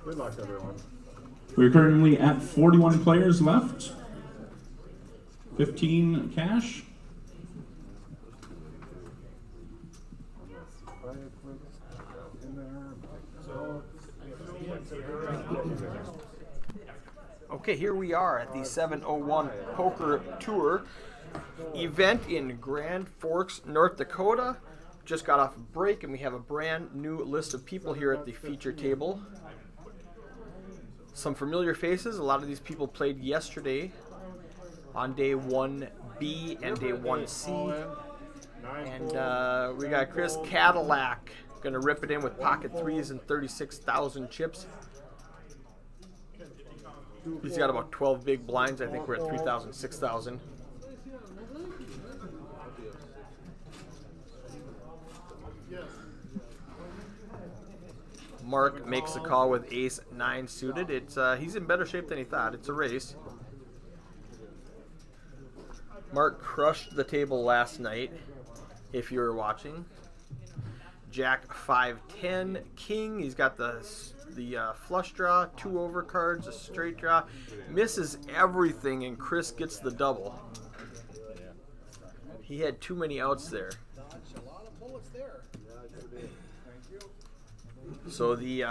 Good luck, everyone. We're currently at 41 players left. 15 cash. Okay, here we are at the 701 Poker Tour event in Grand Forks, North Dakota. Just got off a break and we have a brand new list of people here at the feature table. Some familiar faces. A lot of these people played yesterday on day 1B and day 1C. And we got Chris Cadillac going to rip it in with pocket threes and 36,000 chips. He's got about 12 big blinds. I think we're at 3,000, 6,000. Mark makes a call with ace-9 suited. He's in better shape than he thought. It's a race. Mark crushed the table last night, if you were watching. Jack 5-10, king. He's got the flush draw, 2 overcards, a straight draw. Misses everything, and Chris gets the double. He had too many outs there. So the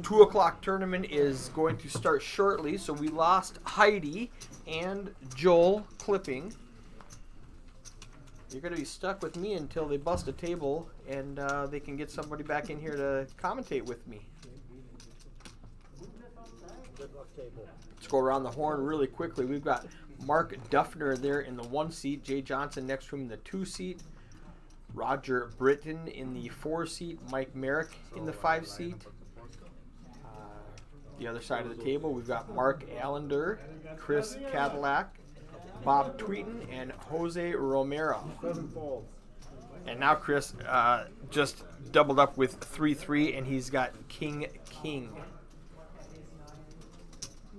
2 o'clock tournament is going to start shortly. So we lost Heidi and Joel Clipping. You're going to be stuck with me until they bust a table and they can get somebody back in here to commentate with me. Let's go around the horn really quickly. We've got Mark Duffner there in the 1 seat. Jay Johnson next to him in the 2 seat. Roger Britton in the 4 seat. Mike Merrick in the 5 seat. The other side of the table, we've got Mark Allender, Chris Cadillac, Bob Tweeton, and Jose Romero. And now Chris just doubled up with 3-3, and he's got King.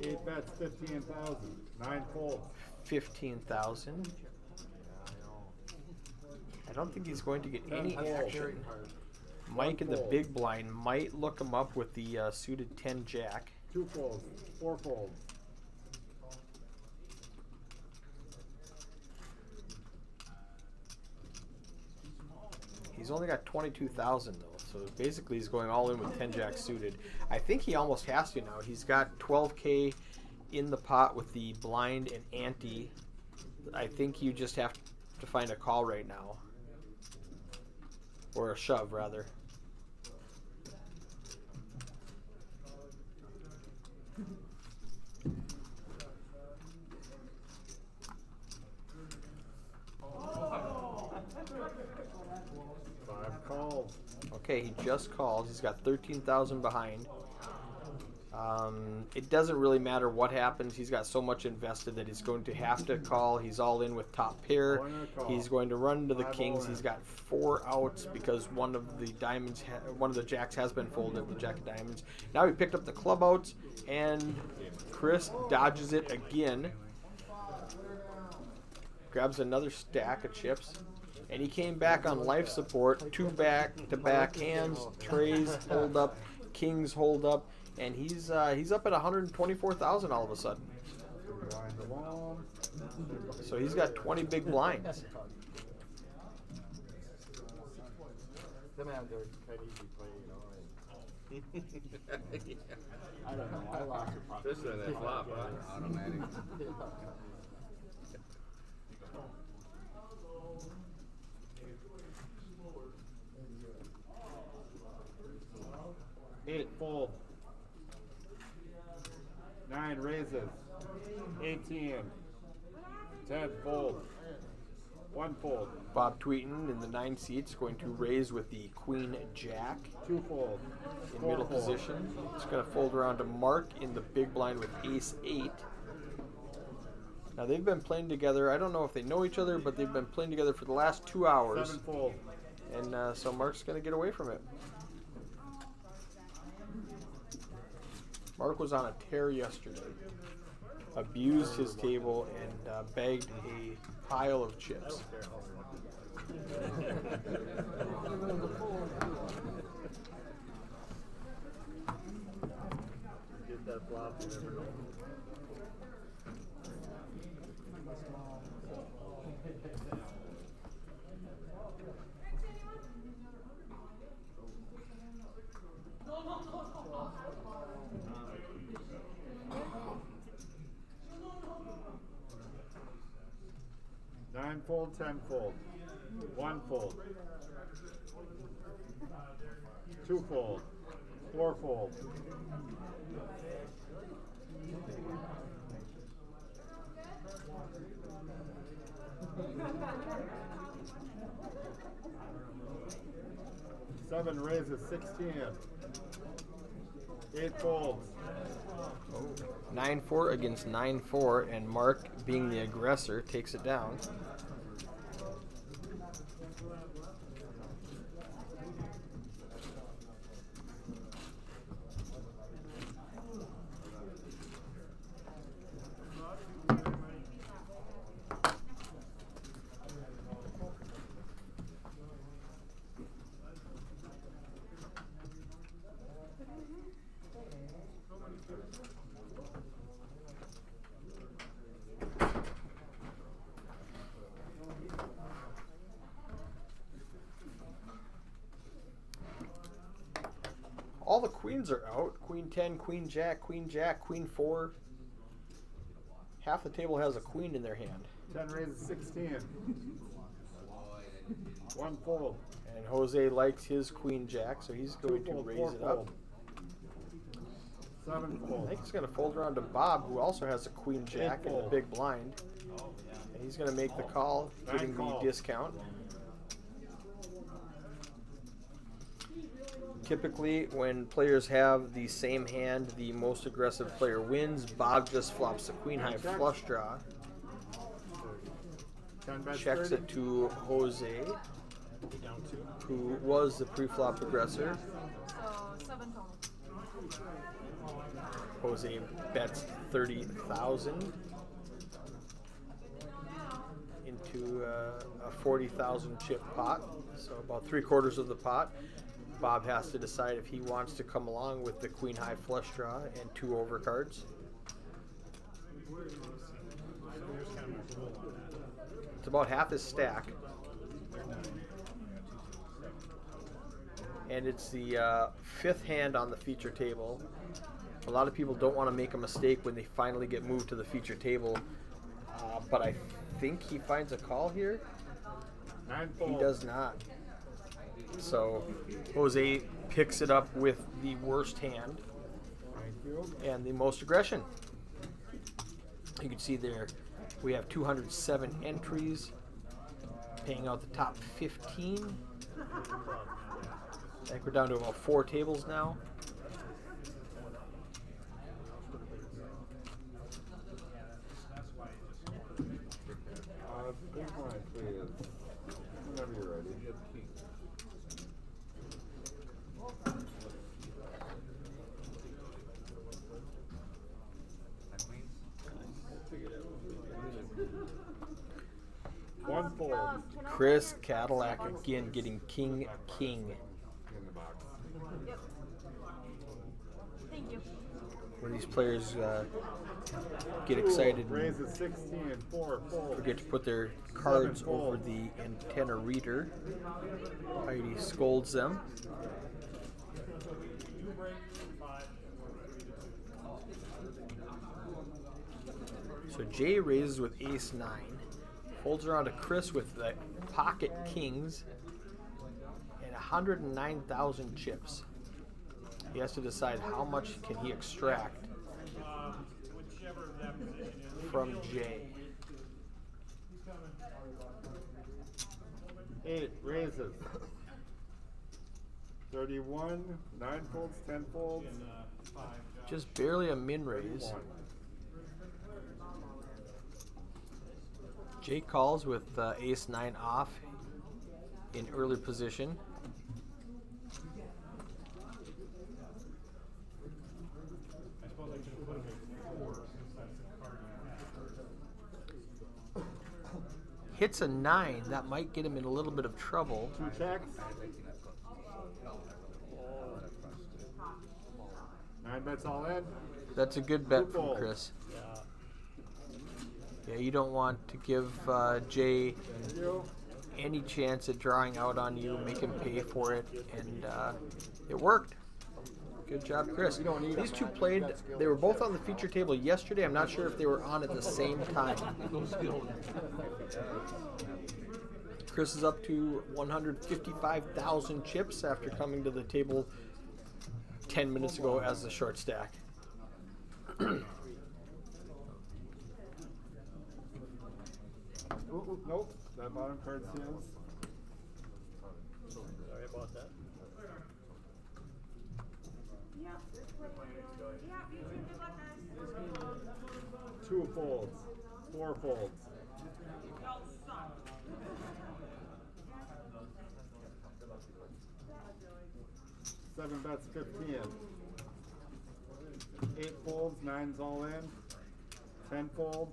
8 bets, 15,000. 9 folds. 15,000. I don't think he's going to get any action. Mike in the big blind might look him up with the suited 10 jack. 2 folds, 4 folds. He's only got 22,000 though, so basically he's going all in with 10 jack suited. I think he almost has to now. He's got 12K in the pot with the blind and ante. I think you just have to find a call right now. Or a shove, rather. Calls. Okay, he just calls. He's got 13,000 behind. It doesn't really matter what happens. He's got so much invested that he's going to have to call. He's all in with top pair. He's going to run to the kings. He's got 4 outs because one of the diamonds, one of the jacks has been folded, the jack of diamonds. Now he picked up the club outs, and Chris dodges it again. Grabs another stack of chips. And he came back on life support, 2 back-to-back hands, trays hold up, kings hold up, and he's up at 124,000 all of a sudden. So he's got 20 big blinds. Them have their kind of easy play, you know. I don't know. I lost a pot. Especially on that flop, automatic. Eight fold. 9 raises. 18. 10 fold. 1 fold. Bob Tweeton in the 9 seats going to raise with the queen jack 2 fold. in middle position. It's going to fold around to Mark in the big blind with ace 8. Now they've been playing together. I don't know if they know each other, but they've been playing together for the last 2 hours. 7 fold. And so Mark's going to get away from it. Mark was on a tear yesterday. Abused his table and bagged a pile of chips. that flop, you never know. Nine fold, 10 fold. One fold. Two fold. Four fold. Seven raises 16. Eight folds. 9-4 against 9-4, and Mark, being the aggressor, takes it down. All the queens are out. Queen 10, Queen Jack, Queen Jack, Queen 4. Half the table has a queen in their hand. 10 raises 16. One fold. And Jose likes his Queen Jack, so he's going to fold, raise four it up. fold. Seven I fold. think he's going to fold around to Bob, who also has a Queen Jack in the fold. big blind. And he's going to make the call, getting the call. discount. Typically, when players have the same hand, the most aggressive player wins. Bob just flops the queen high Check. flush draw, 10 bets checks 30. it to Jose, who was the pre-flop aggressor. So 7 total. Jose bets 30,000 into a 40,000 chip pot, so about 3/4 of the pot. Bob has to decide if he wants to come along with the queen high flush draw and 2 overcards. It's about half his stack. And it's the 5th hand on the feature table. A lot of people don't want to make a mistake when they finally get moved to the feature table. But I think he finds a call here. 9 He fold. does not. So Jose picks it up with the worst hand Thank you. and the most aggression. You can see there we have 207 entries, paying out the top 15. I think we're down to about 4 tables now. Big blind, please. Whenever you're ready. One fold Chris Cadillac again getting king. in the box. Yep. Thank you. Where these players get excited and Raises 16, 4 fold. forget to put their cards over the antenna reader. Heidi scolds them. So Jay raises with ace 9, folds around to Chris with the pocket kings and 109,000 chips. He has to decide how much can he extract from Jay. 8 raises. 31, 9 folds, 10 folds. Just barely a min raise. 1. Jay calls with ace 9 off in early position. Hits a 9, that might get him in a little bit of trouble. 2 checks. 9 bets all in. That's a good bet from Chris. Yeah, you don't want to give Jay Thank you. any chance at drawing out on you, make him pay for it, and it worked. Good job, Chris. These two played, they were both on the feature table yesterday. I'm not sure if they were on at the same time. Chris is up to 155,000 chips after coming to the table 10 minutes ago as the short stack. Ooh, nope, that bottom card's his. Sorry about that. Two folds, four folds. Seven bets 15. 8 folds, 9's all in. 10 fold.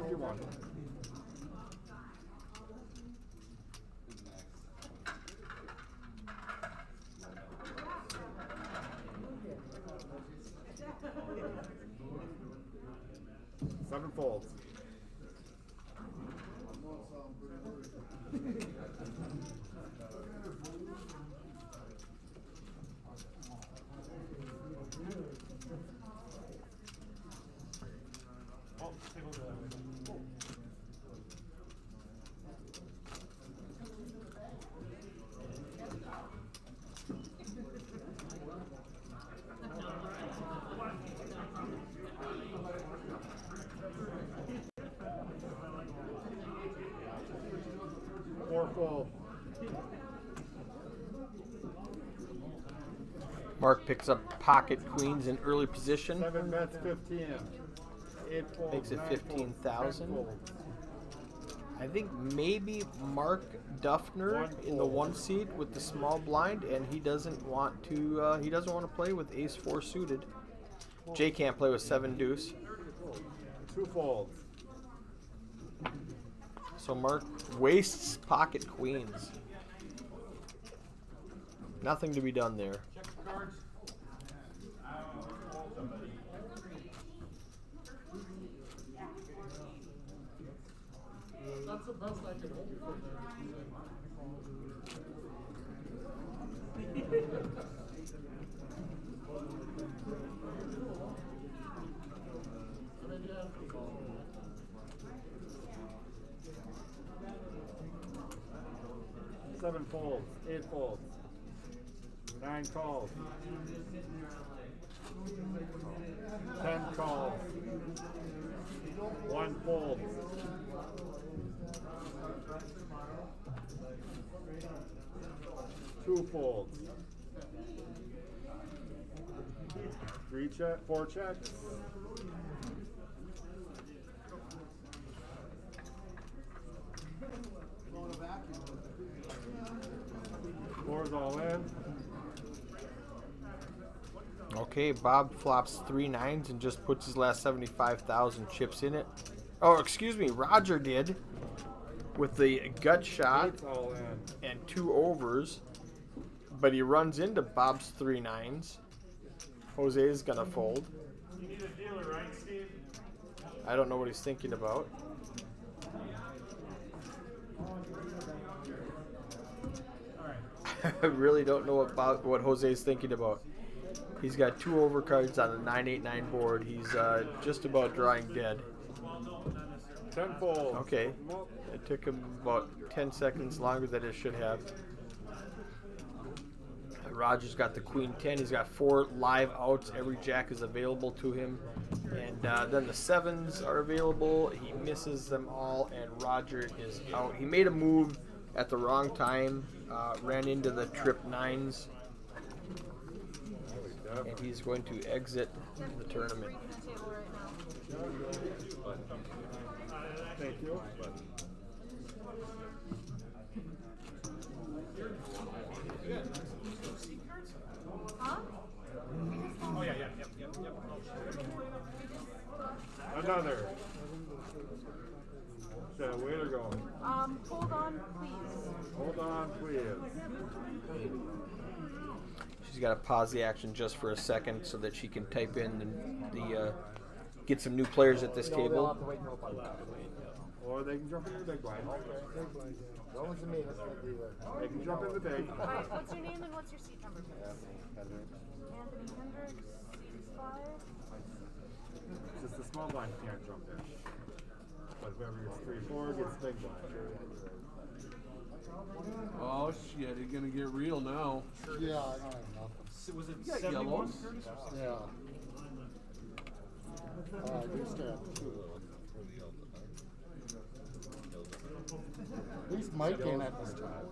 You won. Seven folds. Four fold. Mark picks up pocket queens in early position. 7 bets 15. 8 folds. Makes it 9 folds, 15,000. 10 folds. I think maybe Mark Duffner in the 1 seed with the small blind, and he doesn't want to play with ace 4 suited. Jay can't play with 7 deuce. 2 folds. So Mark wastes pocket queens. Nothing to be done there. That's the best I could hope for Seven folds, 8 folds, 9 calls, 10 calls, 1 fold, 2 folds, 4 checks. Four's all in. Okay, Bob flops 3 9s and just puts his last 75,000 chips in it. Oh, excuse me, Roger did with the gut shot 8's all in. and 2 overs, but he runs into Bob's 3 9s. Jose's gonna fold. You need a dealer, right, Steve? I don't know what he's thinking about. I really don't know what Jose's thinking about. He's got 2 overcards on a 9-8-9 board. He's just about drawing dead. 10 folds. Okay, it took him about 10 seconds longer than it should have. Roger's got the queen 10. He's got 4 live outs. Every jack is available to him. And then the 7s are available. He misses them all, and Roger is out. He made a move at the wrong time, ran into the trip 9s, and he's going to exit the tournament. Thank you. Huh? Another. Hold on, please. Hold on, please. She's got to pause the action just for a second so that she can type in the get some new players at this They'll have table. to wait till about that. Or they can jump in the big blind. No one's in me. That's gonna be the. They can jump in the big. All right, what's your name and what's your seat number, please? Anthony Hendricks, seat 5. Just the small blind can't jump in. But whoever gets 3-4 gets big blind. Oh shit, it's gonna get real now. Yeah, I don't have nothing. Was it You got 71, yellows? Curtis? Or Yeah. I used to have 2. At least Mike ain't at this time.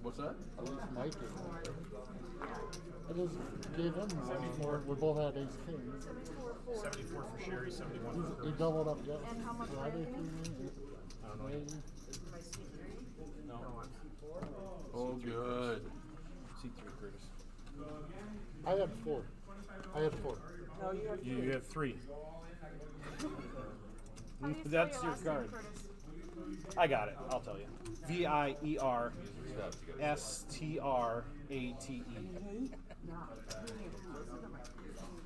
What's that? At least Mike ain't. I just gave him 74. We both had ace kings. 74 for Sherry, 71 for He Curtis. doubled up just And how much Friday for Anthony? I don't know yet. No. Oh, good. Seat 3, Curtis. I had 4. I had 4. You have 3. How do you spell That's your your last name, card. Curtis? I got it. I'll tell you. VIERSTRATE.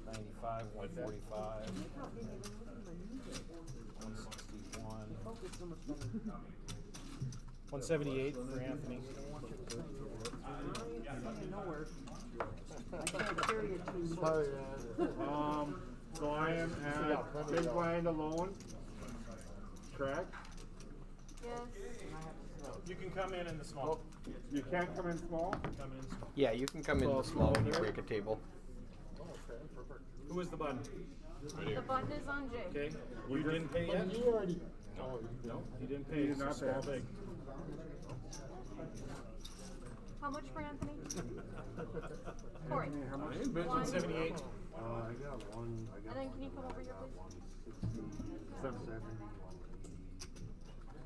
95, 145, 161, 178 for Anthony. Sorry, So I am at big blind alone. Correct? Yes. You can come in the small. You can't come in small? Come in small. Yeah, you can come in the small when you break a table. Who was the button? The button is on Jay. Okay. You didn't pay yet? But he already. No, he didn't pay. He did It's not a small pay. big. How much for Anthony? Corey. How much? 178. I got one. And then can you come over here, please? 770.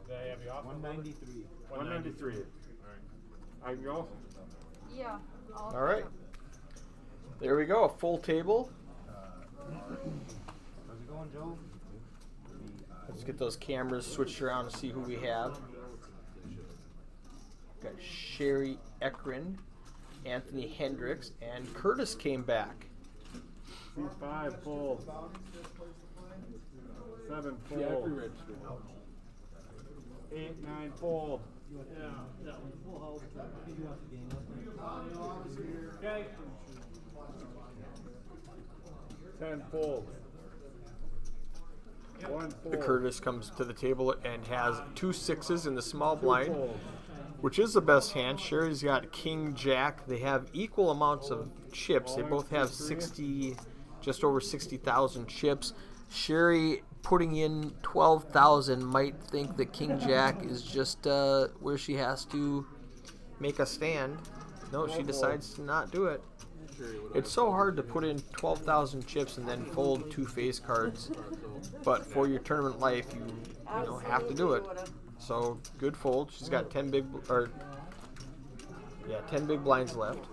Did I have you off? 193. 193. I can go? Yeah. All right. There we go. A full table. How's it going, Joe? Let's get those cameras switched around and see who we have. Got Sherry Ekrin, Anthony Hendricks, and Curtis came back. C5 full. 7 full. Yeah, pre-registered. 8, 9 full. Okay. 10 full. 1 full. The Curtis comes to the table and has 2 6s in the small 2 blind, full. which is the best hand. Sherry's got King Jack. They have equal amounts of chips. They both have 60, just over 60,000 chips. Sherry putting in 12,000 might think that King Jack is just where she has to make a stand. No, she decides to not do it. It's so hard to put in 12,000 chips and then fold 2 face cards. But for your tournament life, you know have to do it. So good fold. She's got 10 big 10 big blinds left.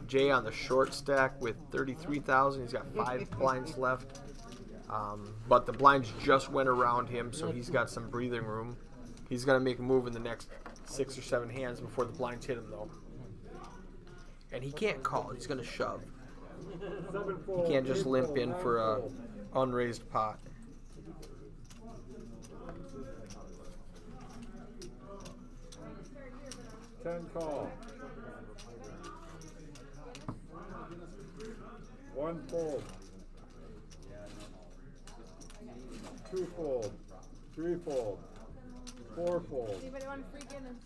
Jay on the short stack with 33,000. He's got 5 blinds left. But the blinds just went around him, so he's got some breathing room. He's going to make a move in the next 6 or 7 hands before the blinds hit him, though. And he can't call. He's going to shove. 7 full. He can't just 8 limp full, in 9 for a full. unraised pot. Ten call. 1 fold. 2 fold. 3 fold. 4 fold. Anybody want free Guinness?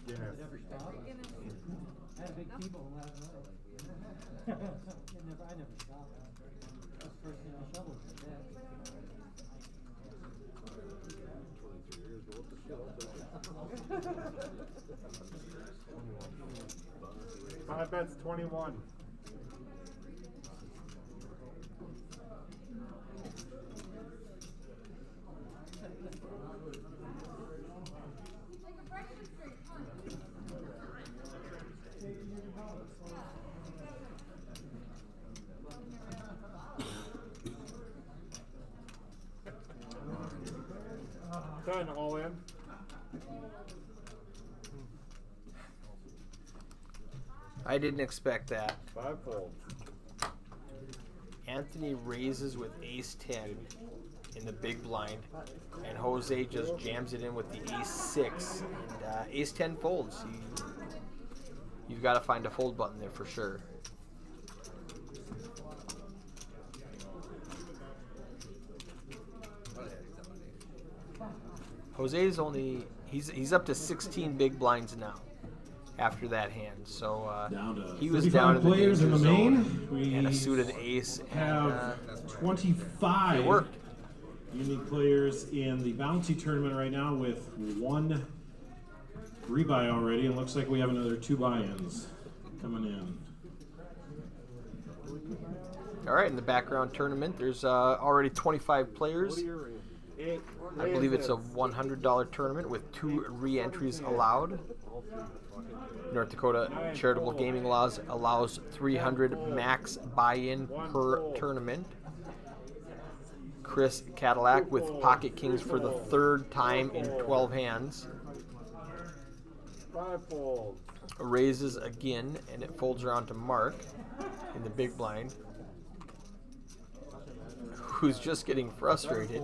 Guinness. Guinness. I had big people last night. I never stopped. That's the first thing I shoveled was that. 5 bets 21. 10, all in. I didn't expect that. 5 folds. Anthony raises with ace 10 in the big blind, and Jose just jams it in with the ace 6. And ace 10 folds. You've got to find a fold button there for sure. Jose's only he's up to 16 big blinds now after that hand. So Down to he was 35 down in the players in danger the main. zone We and a suited ace. have And, 25 it worked. unique players in the bouncy tournament right now with 1 rebuy already. It looks like we have another 2 buy-ins coming in. All right, in the background tournament, there's already 25 players. I believe it's a $100 tournament with 2 re-entries allowed. North Dakota charitable gaming laws allows 300 max buy-in per tournament. Chris Cadillac with pocket kings for the 3rd time in 12 hands. 5 folds. Raises again, and it folds around to Mark in the big blind, who's just getting frustrated.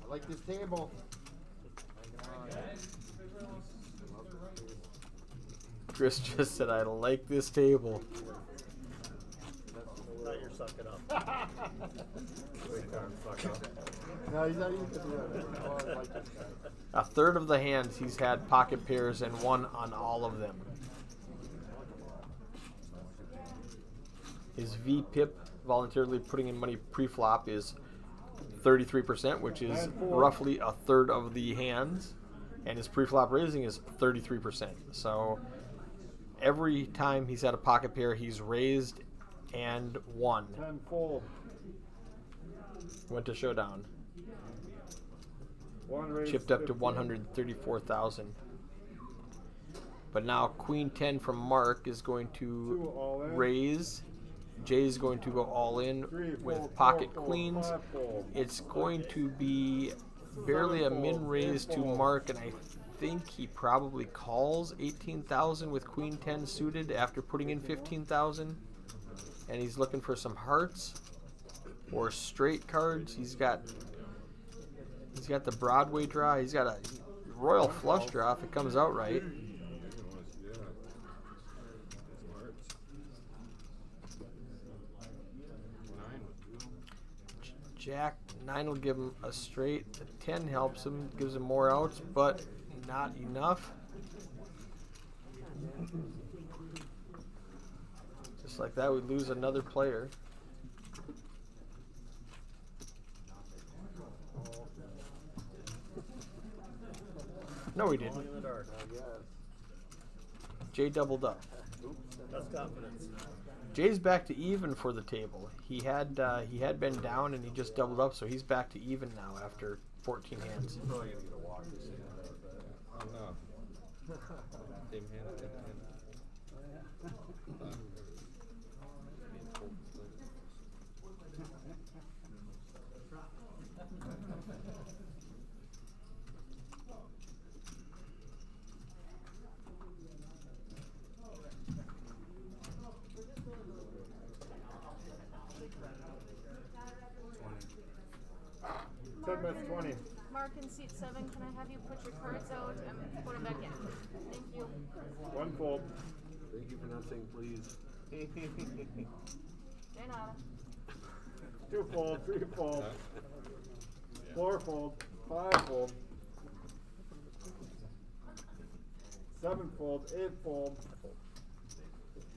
I like this table. Chris just said, "I like this table." Now you're sucking up. No, he's not even gonna do that. Oh, I like this guy. A third of the hands he's had pocket pairs and won on all of them. His V-Pip voluntarily putting in money pre-flop is 33%, which is roughly a third of the hands, and his pre-flop raising is 33%. So every time he's had a pocket pair, he's raised and won. 10 fold. Went to showdown. 1 raise. Chipped up to 15. 134,000. But now Queen 10 from Mark is going 2 to all in. raise. Jay's going to go all in 3 with fold, pocket 4 fold, queens. 5 fold. It's going to be barely a min raise to Mark, and I think he probably calls 18,000 with Queen 10 suited after putting in 15,000. And he's looking for some hearts or straight cards. He's got the Broadway draw. He's got a royal flush draw if it comes out right. Jack 9 will give him a straight. The 10 helps him, gives him more outs, but not enough. Just like that, we lose another player. No, we didn't. In the dark. Jay doubled up. That's confidence. Jay's back to even for the table. He had been down and he just doubled up, so he's back to even now after 14 hands. Probably gonna get a walk this year. Oh no. Same hand, same hand. That's 20. Mark in seat 7, can I have you put your cards out and put them back in? Thank you. 1 fold. Thank you for not saying please. De nada. 2 fold, 3 fold, 4 fold, 5 fold, 7 fold, 8 fold,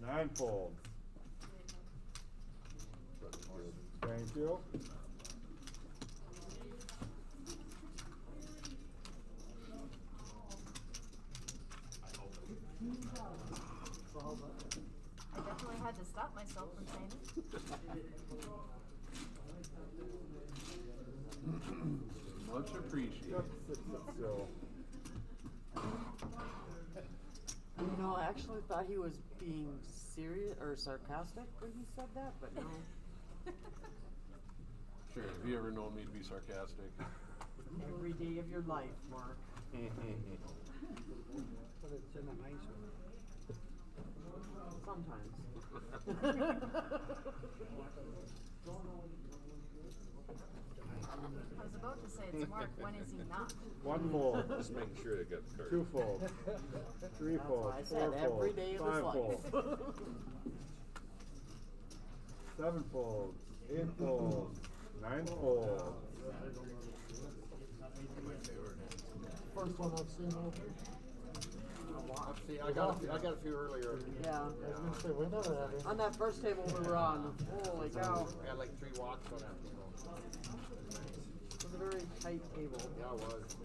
9 folds. Thank you. I definitely had to stop myself from saying it. Much appreciated. Sit still. You know, I actually thought he was being serious or sarcastic when he said that, but no. Sure, have you ever known me to be sarcastic? Every day of your life, Mark. But it's in a nice one. Sometimes. I was about to say it's Mark. When is he not? One fold. Just making sure they got the card. Two fold. Three That's fold. why I said Four every fold. day of his Five life. fold. 7 fold. 8 fold. 9 fold. First one I've seen over. I've seen, I got a few earlier. Yeah. I was gonna say, we never had any. On that first table we were on, holy cow. I had like 3 walks on that table. It was a very tight table. Yeah, it was.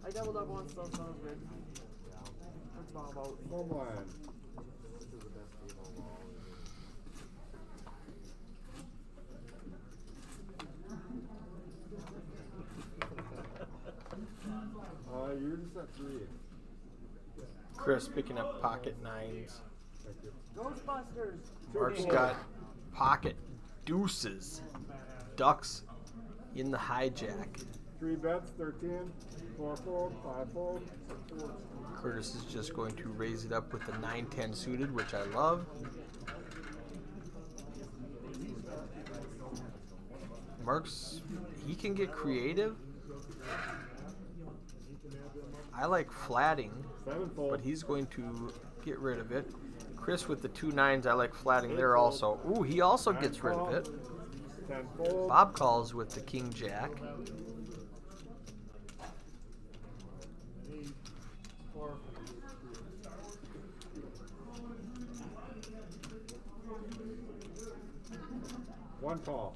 I doubled up once though, so that was good. Took Bob out. Full blind. This is the best table of all. You're just at 3. Chris picking up pocket nines. Thank you. Ghostbusters! Mark's got pocket deuces. Ducks in the hijack. 3 bets, 13. 4 fold. 5 fold. 6 fold. Curtis is just going to raise it up with the 9-10 suited, which I love. Mark's, he can get creative. I like flatting, 7 fold. but he's going to get rid of it. Chris with the 2 9s, I like flatting there also. Ooh, he also gets rid of it. 10 fold. Bob calls with the king jack. One call.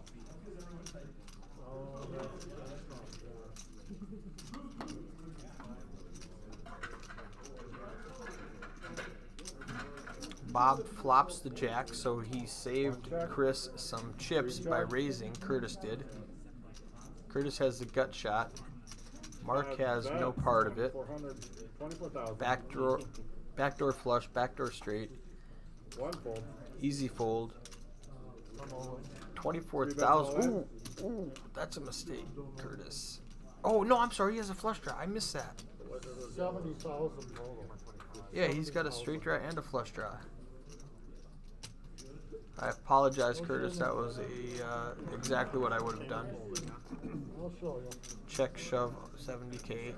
Bob flops the jack, so he saved Chris some chips by raising. Curtis did. Curtis has the gut shot. Mark has no part of it. 24,000. Backdoor flush, backdoor straight, 1 fold. easy fold. 24,000. Ooh, that's a mistake, Curtis. Oh no, I'm sorry. He has a flush draw. I missed that. 70,000 total. Yeah, he's got a straight draw and a flush draw. I apologize, Curtis. That was exactly what I would have done. I'll show you. Check, shove, 70K.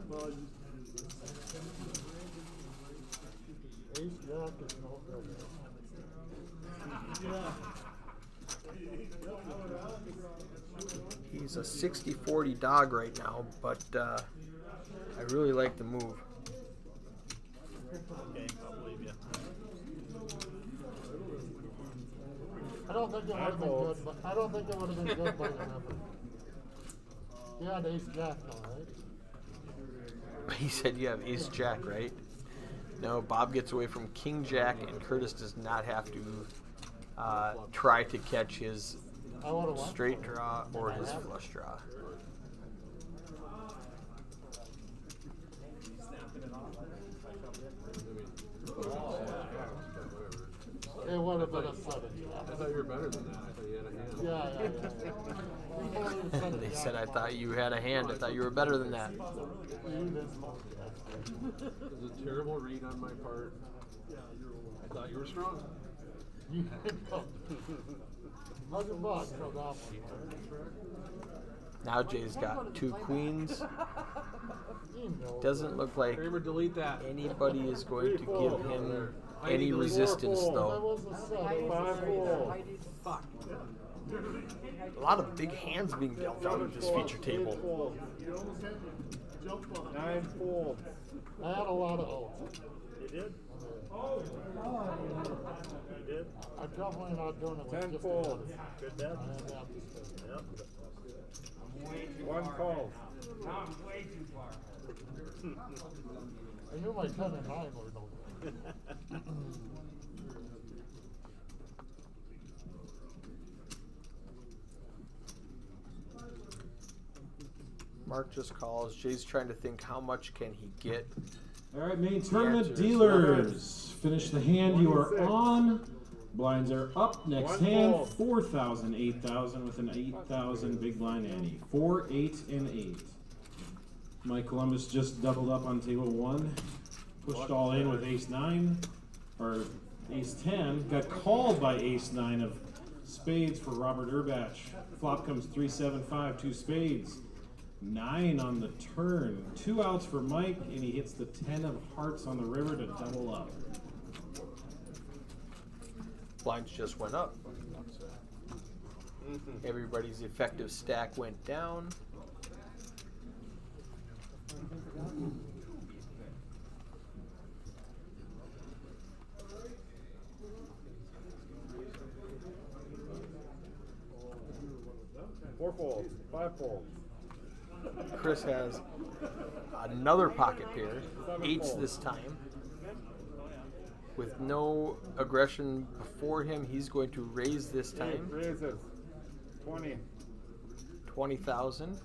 Ace Jack is no good. He's a 60-40 dog right now, but I really like the move. Okay, I'll believe you. I don't think it would have been good, but I don't think it would have been good by the number. He had Ace Jack though, right? He said you have ace jack, right? No, Bob gets away from king jack, and Curtis does not have to try to catch his I would have won. straight draw or his flush draw. It would have been a 7. I thought you were better than that. I thought you had a hand. Yeah. They said I thought you had a hand. I thought you were better than that. It was a terrible read on my part. I thought you were strong. $100 for that one. Now Jay's got 2 queens. You know. Doesn't look like Kramer, delete that. anybody is going to give him any resistance, That though. was a 7. 5 fold. Fuck. A lot of big hands being dealt out at this feature table. 9 fold. I had a lot of hope. You did? You did? I'm definitely not doing it with 10 just fold. one. Good bet? I had that to say. Yep. 1 call. I knew my 10 and 9 were no good. Mark just calls. Jay's trying to think how much can he get. All right, main tournament answer is dealers. Finish the hand you are 26. on. Blinds are up. Next One hand, fold. 4,000, 8,000 with an 8,000 big blind ante. 4, 8, and 8. Mike Columbus just doubled up on table 1. Pushed all in with ace 9, or ace 10. Got called by ace 9 of spades for Robert Urbach. Flop comes 3, 7, 5, 2 spades. 9 on the turn. 2 outs for Mike, and he hits the 10 of hearts on the river to double up. Blinds just went up. Everybody's effective stack went down. Four folds, 5 folds. Chris has another pocket pair, 8s this time. With no aggression before him, he's going to raise this time. Raises. 20. 20,000.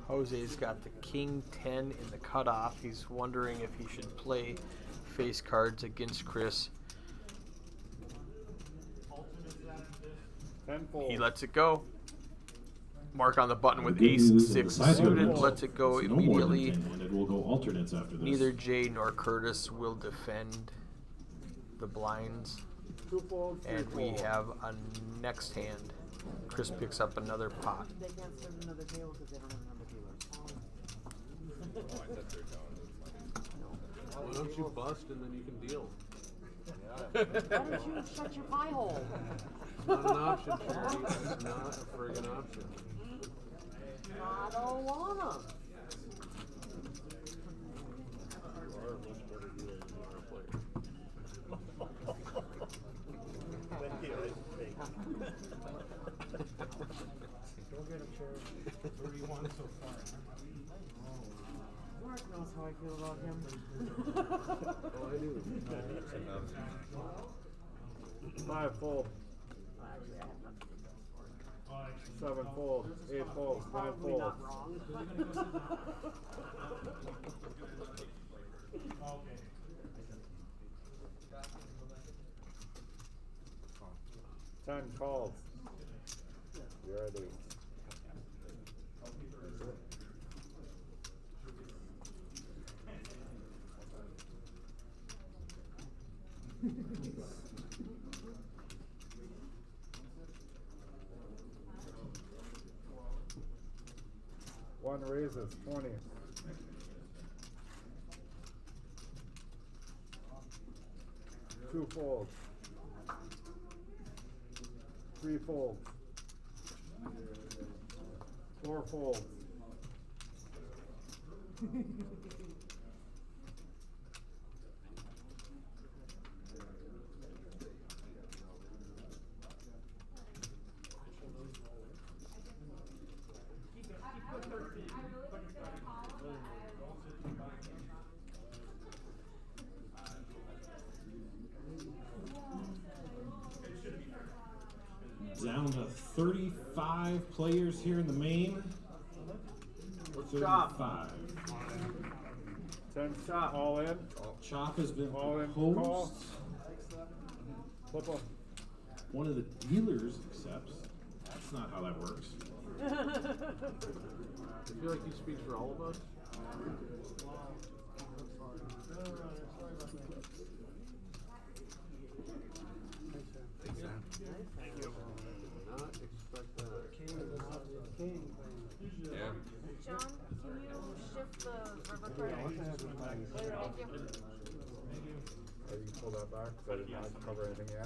Jose's got the king 10 in the cutoff. He's wondering if he should play face cards against Chris. 10 folds. He lets it go. Mark on the button with Good ace news, 6 the size of suited. it Lets it go is no more than immediately. 10-handed. We'll go alternates after this. Neither Jay nor Curtis will defend the blinds. 2 folds, 3 And we folds. have a next hand. Chris picks up another pot. They can't serve another table because they don't have another table. Why don't you bust and then you can deal? Why don't you shut your pie hole? It's not an option, Sherry. It's not a friggin' option. I don't wanna. You are a much better dealer than you are a player. Thank you. Go get him, Sherry. Where do you want so far? Mark knows how I feel about him. Oh, I do. 5 fold. 7 folds, 8 folds, 9 Probably folds. not wrong. Ten calls. You ready? One raises, 20. Two folds. 3 folds. 4 folds. Down to 35 players here in the main. Let's 35. 10 shot. All in. Chop has been All in. Call. proposed. Flip 'em. One of the dealers accepts. That's not how that works. I feel like he speaks for all of us. Not expect that. John, can you shift the river card? Thank you. You can pull that back so I did not cover anything in.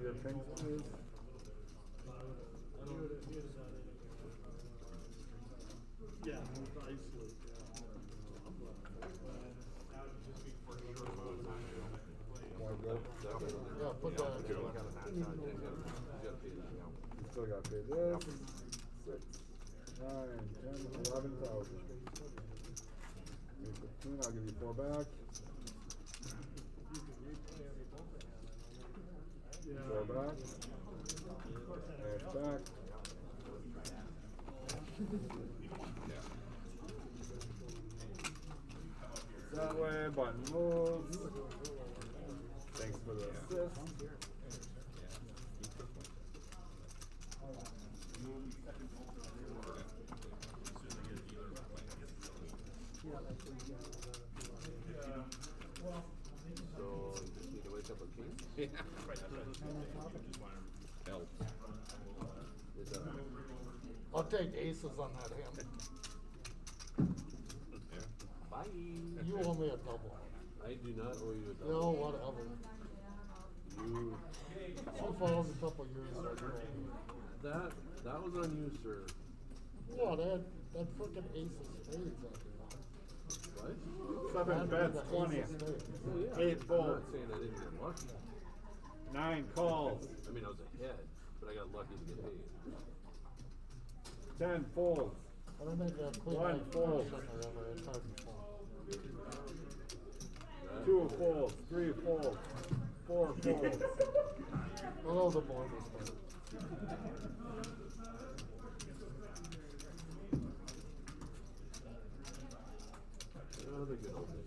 Your pinks, please. Yeah, isolate. Yeah, put that in. You still got paid this. 6, 9, 10, 11,000. 15, I'll give you 4 back. 4 back. And back. play, button moves. Thanks for the assist. So, just need to wake up a king? I'll take aces on that hand. Bye. You owe me a double. I do not owe you a No, double. whatever. You, She falls a couple years ago. that was on you, sir. Yeah, that frickin' ace of spades on you. What? 7 bets, 20. Oh, yeah. 8 I'm folds. not saying I didn't get lucky. 9 calls. I mean, I was ahead, but I got lucky to get paid. 10 folds. I don't think that queen One nine fold. flush on there ever had time to fold. 2 folds. 3 folds. 4 folds. Below the board was fine. Oh, the good old days.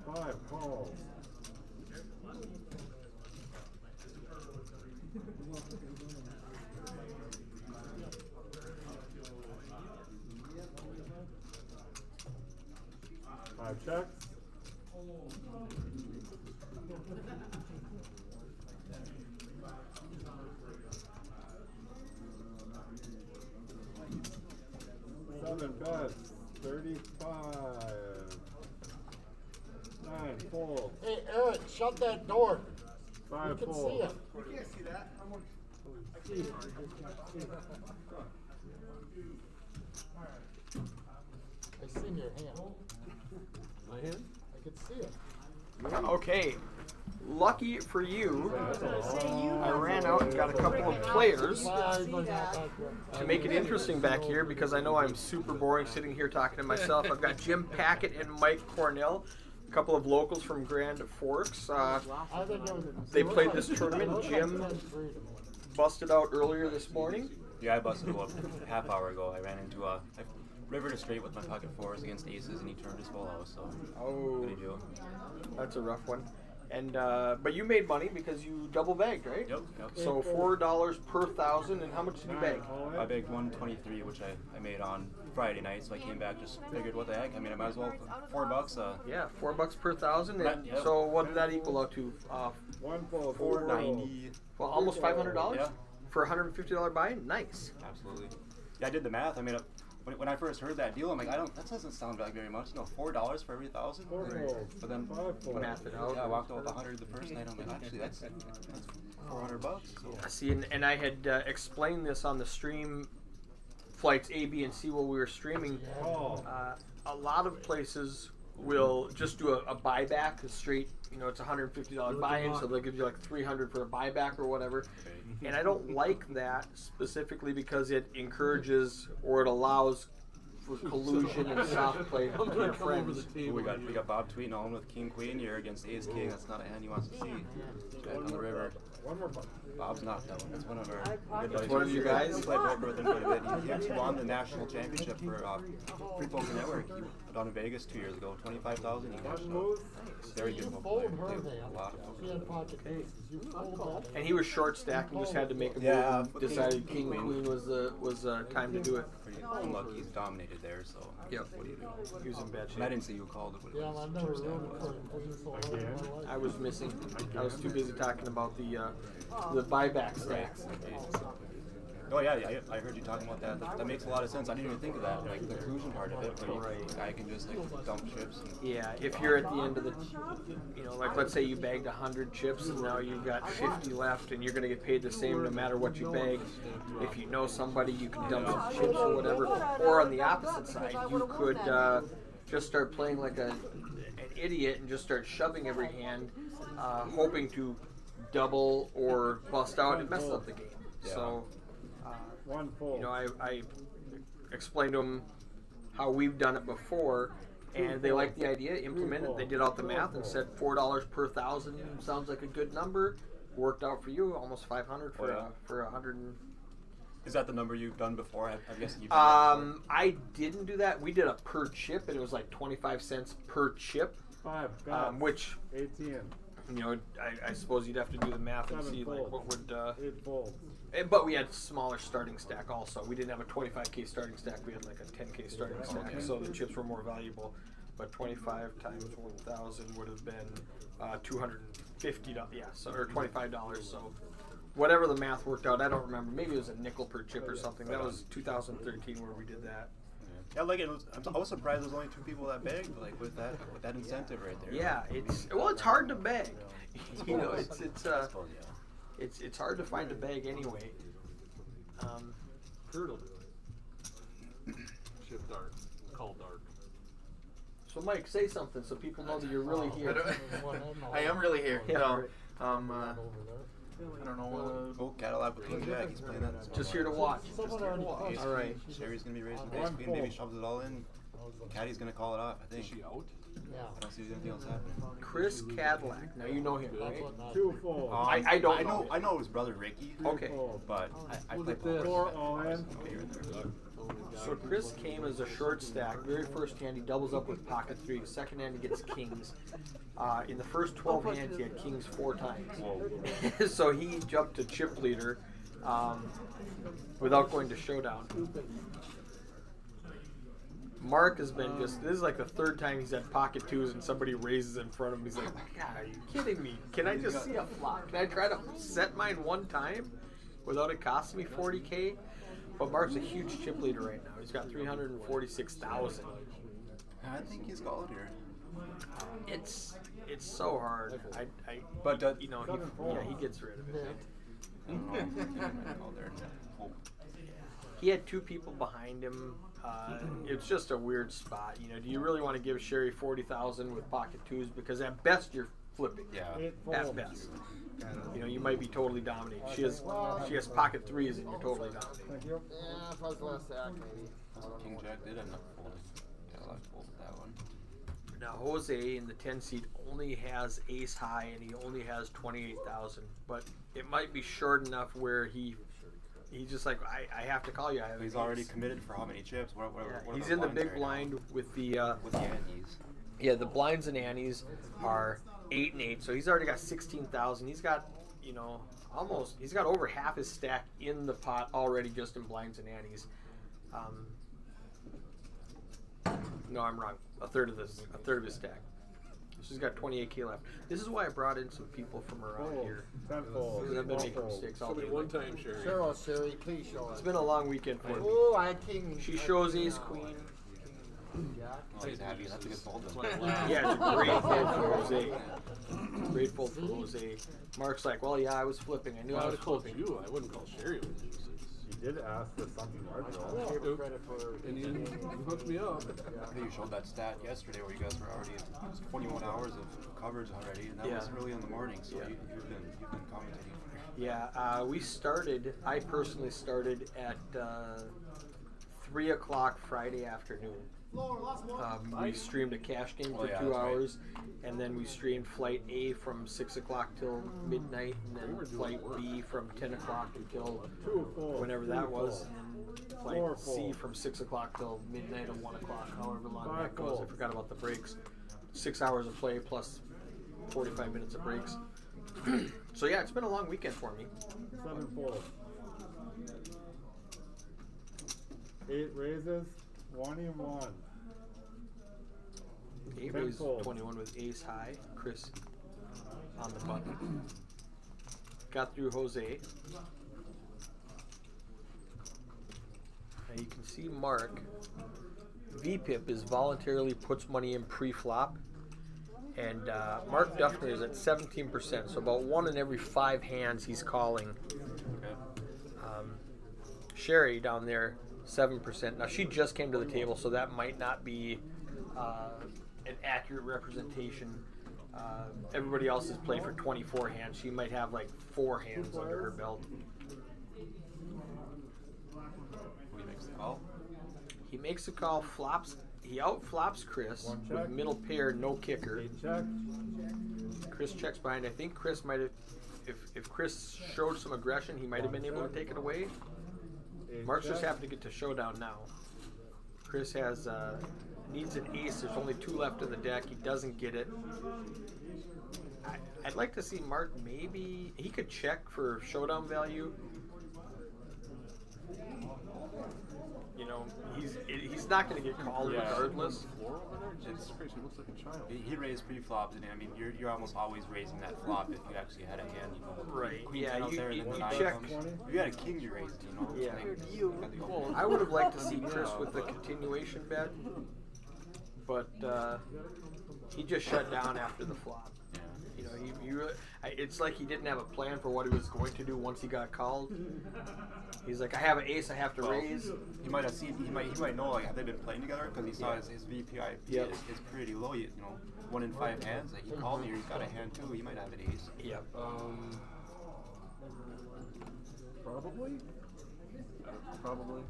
5 calls. Five checks. Seven bets, 35. 9 folds. Hey, Eric, shut that door. 5 You can see folds. it. You can't see that. I seen your hand. My hand? I could see it. Okay. Lucky for you, I I ran out and got a couple of players Well, he's not that good. to make it interesting back here because I know I'm super boring sitting here talking to myself. I've got Jim Packett and Mike Cornell, a couple of locals from Grand Forks. I think it was, They played this tournament. it looked Jim like 10-3 to me. busted out earlier this morning. Yeah, I busted about a half hour ago. I ran into I rivered a straight with my pocket fours against aces, and he turned his full out. So Oh, what do you do? that's a rough one. And but you made money because you double bagged, right? Yep. So $4 per thousand. And how much did you bag? I bagged 123, which I made on Friday night. So I came back, just figured, what the heck? I mean, I might as well $4. Yeah, $4 per thousand. And Yep. so what did that equal out to? 1 fold. 490. Well, almost $500 Yeah. for a $150 buy-in. Nice. Absolutely. Yeah, I did the math. I mean, when I first heard that deal, I'm like, that doesn't sound like very much. $4 for every 1,000. 4 folds. But then 5 folds. Math it out. yeah, I walked out with 100 the first night. I'm like, actually, that's $400. So. See, and I had explained this on the stream flights A, B, and C while we were streaming. Call. A lot of places will just do a buyback, a straight, it's a $150 buy-in, so they'll give you like $300 for a buyback or whatever. And I don't like that specifically because it encourages or it allows for collusion and soft play I'm with gonna your come over friends. the table. We got Bob tweeting on with King Queen. You're against Ace King. That's not a hand he wants to see. Back on the river. One more button. Bob's not though. That's one of our good That's buddies. one of you guys? We played poker with him quite a bit. He actually won the national championship for Free Poker Network. He down in Vegas 2 years ago. 25,000. He cashed One out. move. Very You good poker fold player. her Played hand. a lot of She poker. had pocket aces. You fold that. And he was short stacked and just had to make a move Yeah, and but decided King- King Queen was the time to do it. Pretty unlucky. He's dominated there. So Yep. what do you do? He was in bad And I shape. didn't see who called it. What it Yeah, was. I've never Chip stack rooted was. for a queen so hard in my life. I was missing. I was too busy talking about the buyback stacks. Oh yeah, I heard you talking about that. That makes a lot of sense. I didn't even think of that, like the inclusion part of it. Where the guy can just like dump chips. And, Yeah, if you're at the end of the, like let's say you bagged 100 chips and now you've got 50 left and you're gonna get paid the same no matter what you bag. If you know somebody, you can dump some chips or whatever. Or on the opposite side, you could just start playing like an idiot and just start shoving every hand, hoping to double or bust out and mess up the game. So. 1 fold. I explained to them how we've done it before, and they liked the idea, implemented it. They did out the math and said $4 per 1,000 sounds like a good number. Worked out for you, almost 500 for Oh, yeah. for 100. Is that the number you've done before? I'm guessing you've I didn't do that. We did a per chip, and it was like 25 cents per chip, 5. Got which 18. you know, I suppose you'd have to do the math and 7 see like folds. what would. 8 folds. But we had smaller starting stack also. We didn't have a 25K starting stack. We had like a 10K starting stack, okay. so the chips were more valuable. But 25 times 1,000 would have been $250. Yeah, so or $25. So whatever the math worked out, I don't remember. Maybe it was a nickel per chip or something. That was 2013 where we did that. Yeah, like I was surprised there's only 2 people that begged, like with that incentive right there. Yeah, it's hard to beg. You know, it's hard to find a bag anyway. Turtle. Shift dark. Call dark. So Mike, say something so people know that you're really here. I am really here. Yeah. No, Over I don't know. Oh, Cadillac with King Jack. He's playing that. Just here to watch. Someone already pushed. All right. Sherry's gonna be raising base queen. Maybe shoves it all in. Caddy's gonna call it off. I think. Is she out? Yeah. I don't see anything else happening. Chris Cadillac. Now you know him, right? 2 folds. I don't know. I know his brother Ricky. Okay. But I Look played at this. 4 all in. So Chris came as a short stack. Very first hand, he doubles up with pocket 3. Second hand, he gets kings. In the first 12 hands, he had kings 4 times. So he jumped to chip leader without going to showdown. Mark has been this is like the 3rd time he's had pocket 2s and somebody raises in front of him. He's like, God, are you kidding me? Can I just see a flop? Can I try to set mine one time without it costing me 40K? But Mark's a huge chip leader right now. He's got 346,000. I think he's called here. It's so hard. But you know, he gets rid of it. I don't know. He might call there. Hope. He had 2 people behind him. It's just a weird spot. You know, do you really want to give Sherry 40,000 with pocket 2s? Because at best you're flipping. Yeah. 8 At folds. best. You know, you might be totally dominated. She has pocket 3s and you're totally dominated. Thank you. Yeah, if I was less sack, maybe. King Jack did end up folding. Cadillac folded that one. Now Jose in the 10 seat only has ace high and he only has 28,000, but it might be short enough where he's just like I have to call you. I have He's an already ace. committed for how many chips? What are He's the in the blinds big right blind now? with the With the Yankees. yeah, the blinds and annies are 8 and 8, so he's already got 16,000. He's got, you know, he's got over half his stack in the pot already just in blinds and annies. No, I'm wrong. A third of his stack. So he's got 28K left. This is why I brought in some people from around here. 10 folds. Because I've been 12 making folds. mistakes all Show me day. one time, Sherry. Cheryl, Sherry, please show It's us. been a long weekend for me. Oh, I had king. She shows ace queen. Oh, he's happy. That's a good fold. Yeah, it's a great fold for Jose. Great fold for Jose. Mark's like, well, yeah, I was flipping. I knew If I I would was have called flipping. you, I wouldn't call Sherry with deuces. You did ask for something larger. I gave her credit for. And you hooked me up. I think you showed that stat yesterday where you guys were already it was 21 hours of coverage already, and that Yeah. was early in the morning. So Yeah. you've been commentating. Yeah, we started. I personally started at 3 o'clock Friday afternoon. We streamed a cash game for 2 yeah, that's right. hours, and then we streamed Flight A from 6 o'clock till midnight, and then Flight B from 10 o'clock until 2 folds. whenever 3 that was, folds. and then 4 Flight C folds. from 6 o'clock till midnight or 1 o'clock, however long 5 that goes. I folds. forgot about the breaks. 6 hours of play plus 45 minutes of breaks. So yeah, it's been a long weekend for me. 7 folds. 8 raises. 21. 8 10 raised folds. 21 with ace high. Chris on the button. Got through Jose. Now you can see Mark. VPIP is voluntarily puts money in pre-flop. And Mark Duffner is at 17%, so about 1 in every 5 hands he's calling. Okay. Sherry down there, 7%. Now she just came to the table, so that might not be an accurate representation. Everybody else has played for 24 hands. She might have like 4 hands under her belt. Who makes the call? He makes a call, flops. He outflops Chris One with check. middle pair, no kicker. 8 check. Chris checks behind. I think Chris might have, if Chris showed some aggression, he might have been able to take it away. Ace Mark's just jack. happened to get to showdown now. Chris has needs an ace. There's only 2 left in the deck. He doesn't get it. I'd like to see Mark maybe he could check for showdown value. You know, he's not going to get called regardless. Floor over there? Jesus Christ, he looks like a child. He raised pre-flops, and I mean, you're almost always raising that flop if you actually had a hand, you know. Right, Queen yeah, out you- there, you- and then you nine check. comes. If you had a king, you raised, you know. Yeah. Like, got the Well, open. I would have liked to see Chris with the continuation bet, but he just shut down after the flop. Yeah. You know, he really, it's like he didn't have a plan for what he was going to do once he got called. He's like, I have an ace, I have to Well, raise. He might have seen. He might know. Like, have they been playing together? Because he saw his VPI Yep. is pretty low. You know, 1 in 5 hands. Like, he called me. He's got a hand too. He might have an ace. Yep. Probably. Probably.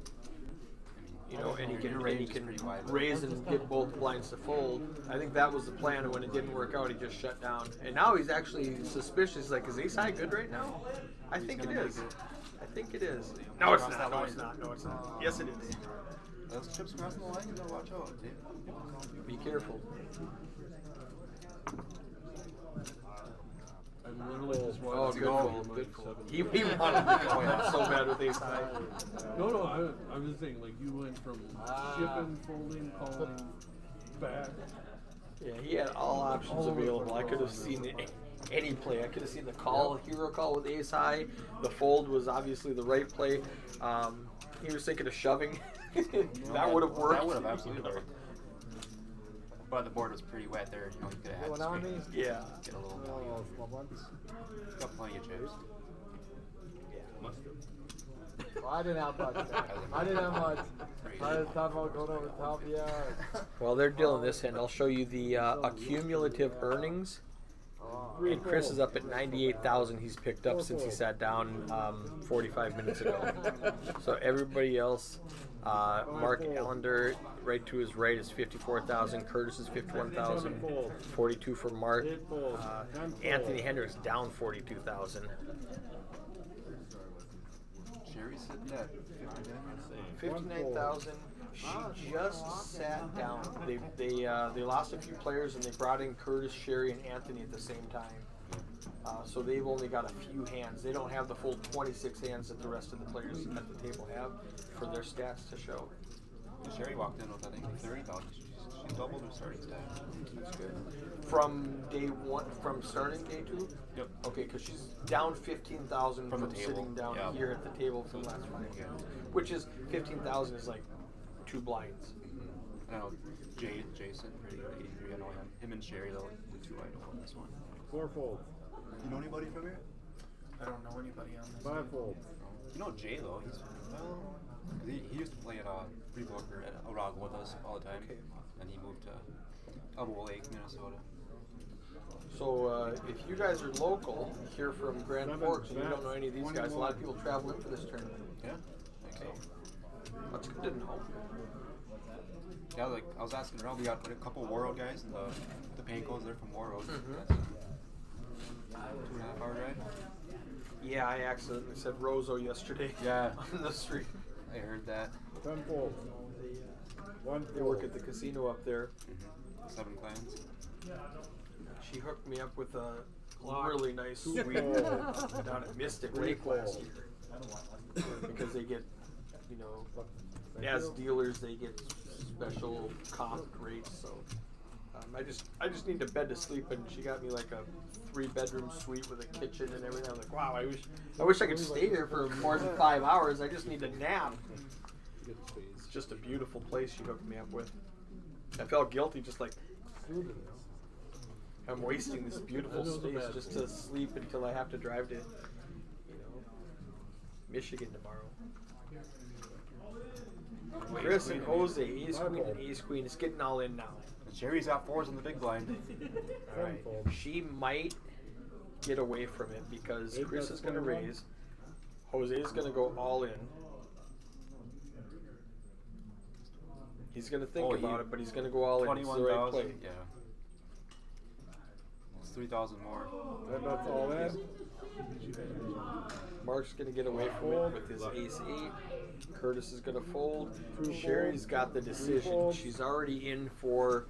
You know, and he Your can, range and he is can pretty wide. raise and get both blinds to fold. I think that was the plan, and when it didn't work out, he just shut down. And now he's actually suspicious. He's like, is ace high good right now? I think it gonna is. make it. I think it is. No, it's Cross not. that No, line. it's not. No, it's not. Yes, it is. Those chips crossing the line. You gotta watch out, dude. Be careful. I'm literally just Oh, watching. good fold. Good fold. He wanted to go so bad with ace high. No, I'm just saying, like, you went from shipping, folding, calling, back. Yeah, he had all options available. I could have seen any play. I could have seen the call, hero call with ace high. The fold was obviously the right play. He was thinking of shoving. That would have worked. That would have absolutely worked. But the board was pretty wet there. You know, you could have had Going on straight. me? Yeah. Get a little value. Oh, small blinds. Got plenty of chips. Well, I didn't have much. I didn't have much. I was talking about going over the top. Yeah. While they're dealing this hand, I'll show you the accumulative earnings. And Chris is up at 98,000. He's picked up since he sat down 45 minutes ago. So everybody else, Mark Allender, right to his right is 54,000. Curtis is 51,000. 42 for Mark. Anthony Hendricks down 42,000. Sherry's sitting at 59,000. She just sat down. They lost a few players and they brought in Curtis, Sherry, and Anthony at the same time. So they've only got a few hands. They don't have the full 26 hands that the rest of the players at the table have for their stats to show. Sherry walked in with, I think, 30,000. She doubled her starting stat. That's good. From day one, from starting day 2? Yep. Okay, because she's down 15,000 From from the table. sitting down Yeah. here at the table for the last 5 games. Which is 15,000 is like 2 blinds. I know Jason, pretty good 83. I know him and Sherry, though, the 2 I know on this one. 4 folds. You know anybody from here? I don't know anybody on this. 5 folds. You know Jay, though. He's, well, 'cause he used to play at pre-poker at Arago with us all the time. Okay. And he moved to Elbow Lake, Minnesota. So if you guys are local, here from Grand Forks, and you don't know any of these guys, a lot of people travel in for this tournament. Yeah, I think so. That's good to know. Yeah, like I was asking around, we got a couple Warroad guys, and the Pancos, they're from Warroad. Mhm. That's a 2.5 hour ride. Yeah, I accidentally said Roseau yesterday. Yeah. On the street. I heard that. 10 folds. 1 They work at the casino up there. 7 clans. She hooked me up with a really nice suite down at Mystic Lake last year. Because they get, you know, as dealers they get special comp rates. So I just need a bed to sleep in. She got me like a 3-bedroom suite with a kitchen and everything. I'm like, wow, I wish I could stay here for more than 5 hours. I just need a nap. It's just a beautiful place she hooked me up with. I felt guilty, just like I'm wasting this beautiful space just to sleep until I have to drive to, you know, Michigan tomorrow. Chris and Jose, Ace Queen and Ace Queen. It's getting all in now. And Sherry's got 4s in the big blind. All right. She might get away from it because Chris is going to raise. Jose is going to go all in. He's going to think about it, but he's going to go all in. It's the right play. 21,000. Yeah. It's 3,000 more. Then that's all in. Mark's gonna get away from it with his ace 8. Curtis is gonna fold. Sherry's got the decision. She's already in for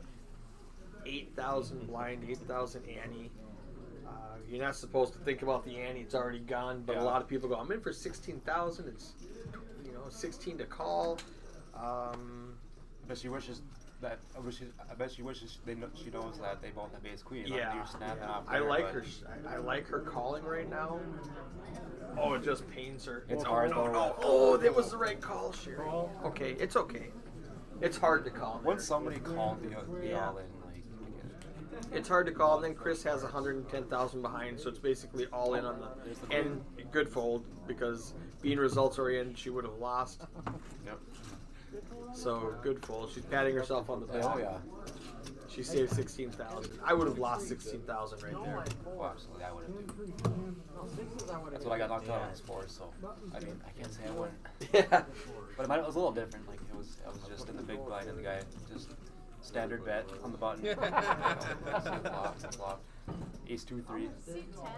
8,000 blind, 8,000 ante. You're not supposed to think about the ante; it's already gone. But a lot of people go, "I'm in for 16,000." It's 16 to call. But she wishes that. I bet she wishes she knows that they both have ace queen. Yeah, You're snapping off I there, like but her. I like her calling right now. Oh, it just pains her. It's no, hard no, though. no. Oh, that was the right call, Sherry. Okay, it's okay. It's hard to call. Once somebody called the all in, like, It's hard to call. And then Chris has 110,000 behind, so it's basically all in on the and good fold because being results oriented, she would have lost. Yep. So good fold. She's patting herself on the back. Oh yeah. She saved 16,000. I would have lost 16,000 right there. Oh, absolutely, I would have. That's what I got knocked out on this for. So I mean, I can't say I wouldn't. Yeah. But it was a little different. Like I was just in the big blind, and the guy just standard bet on the button. Flop. Ace 2 3.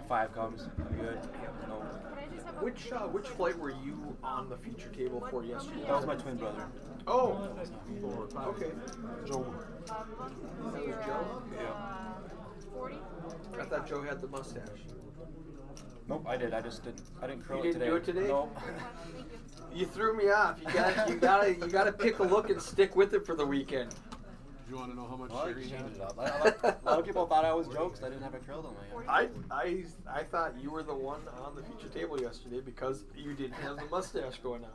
5 comes. I'm good. No. Which flight were you on the feature table for yesterday? That was my twin brother. Oh. Okay. Joe. That was Joe. Yeah. 40? I thought Joe had the mustache. Nope, I did. I just didn't. I didn't curl You it didn't today. do it today? Nope. You threw me off. You gotta pick a look and stick with it for the weekend. Do you want to know how much Well, I Sherry changed had? it up. A lot of people thought I was jokes. I didn't have it curled on my hair. I thought you were the one on the feature table yesterday because you didn't have the mustache going on.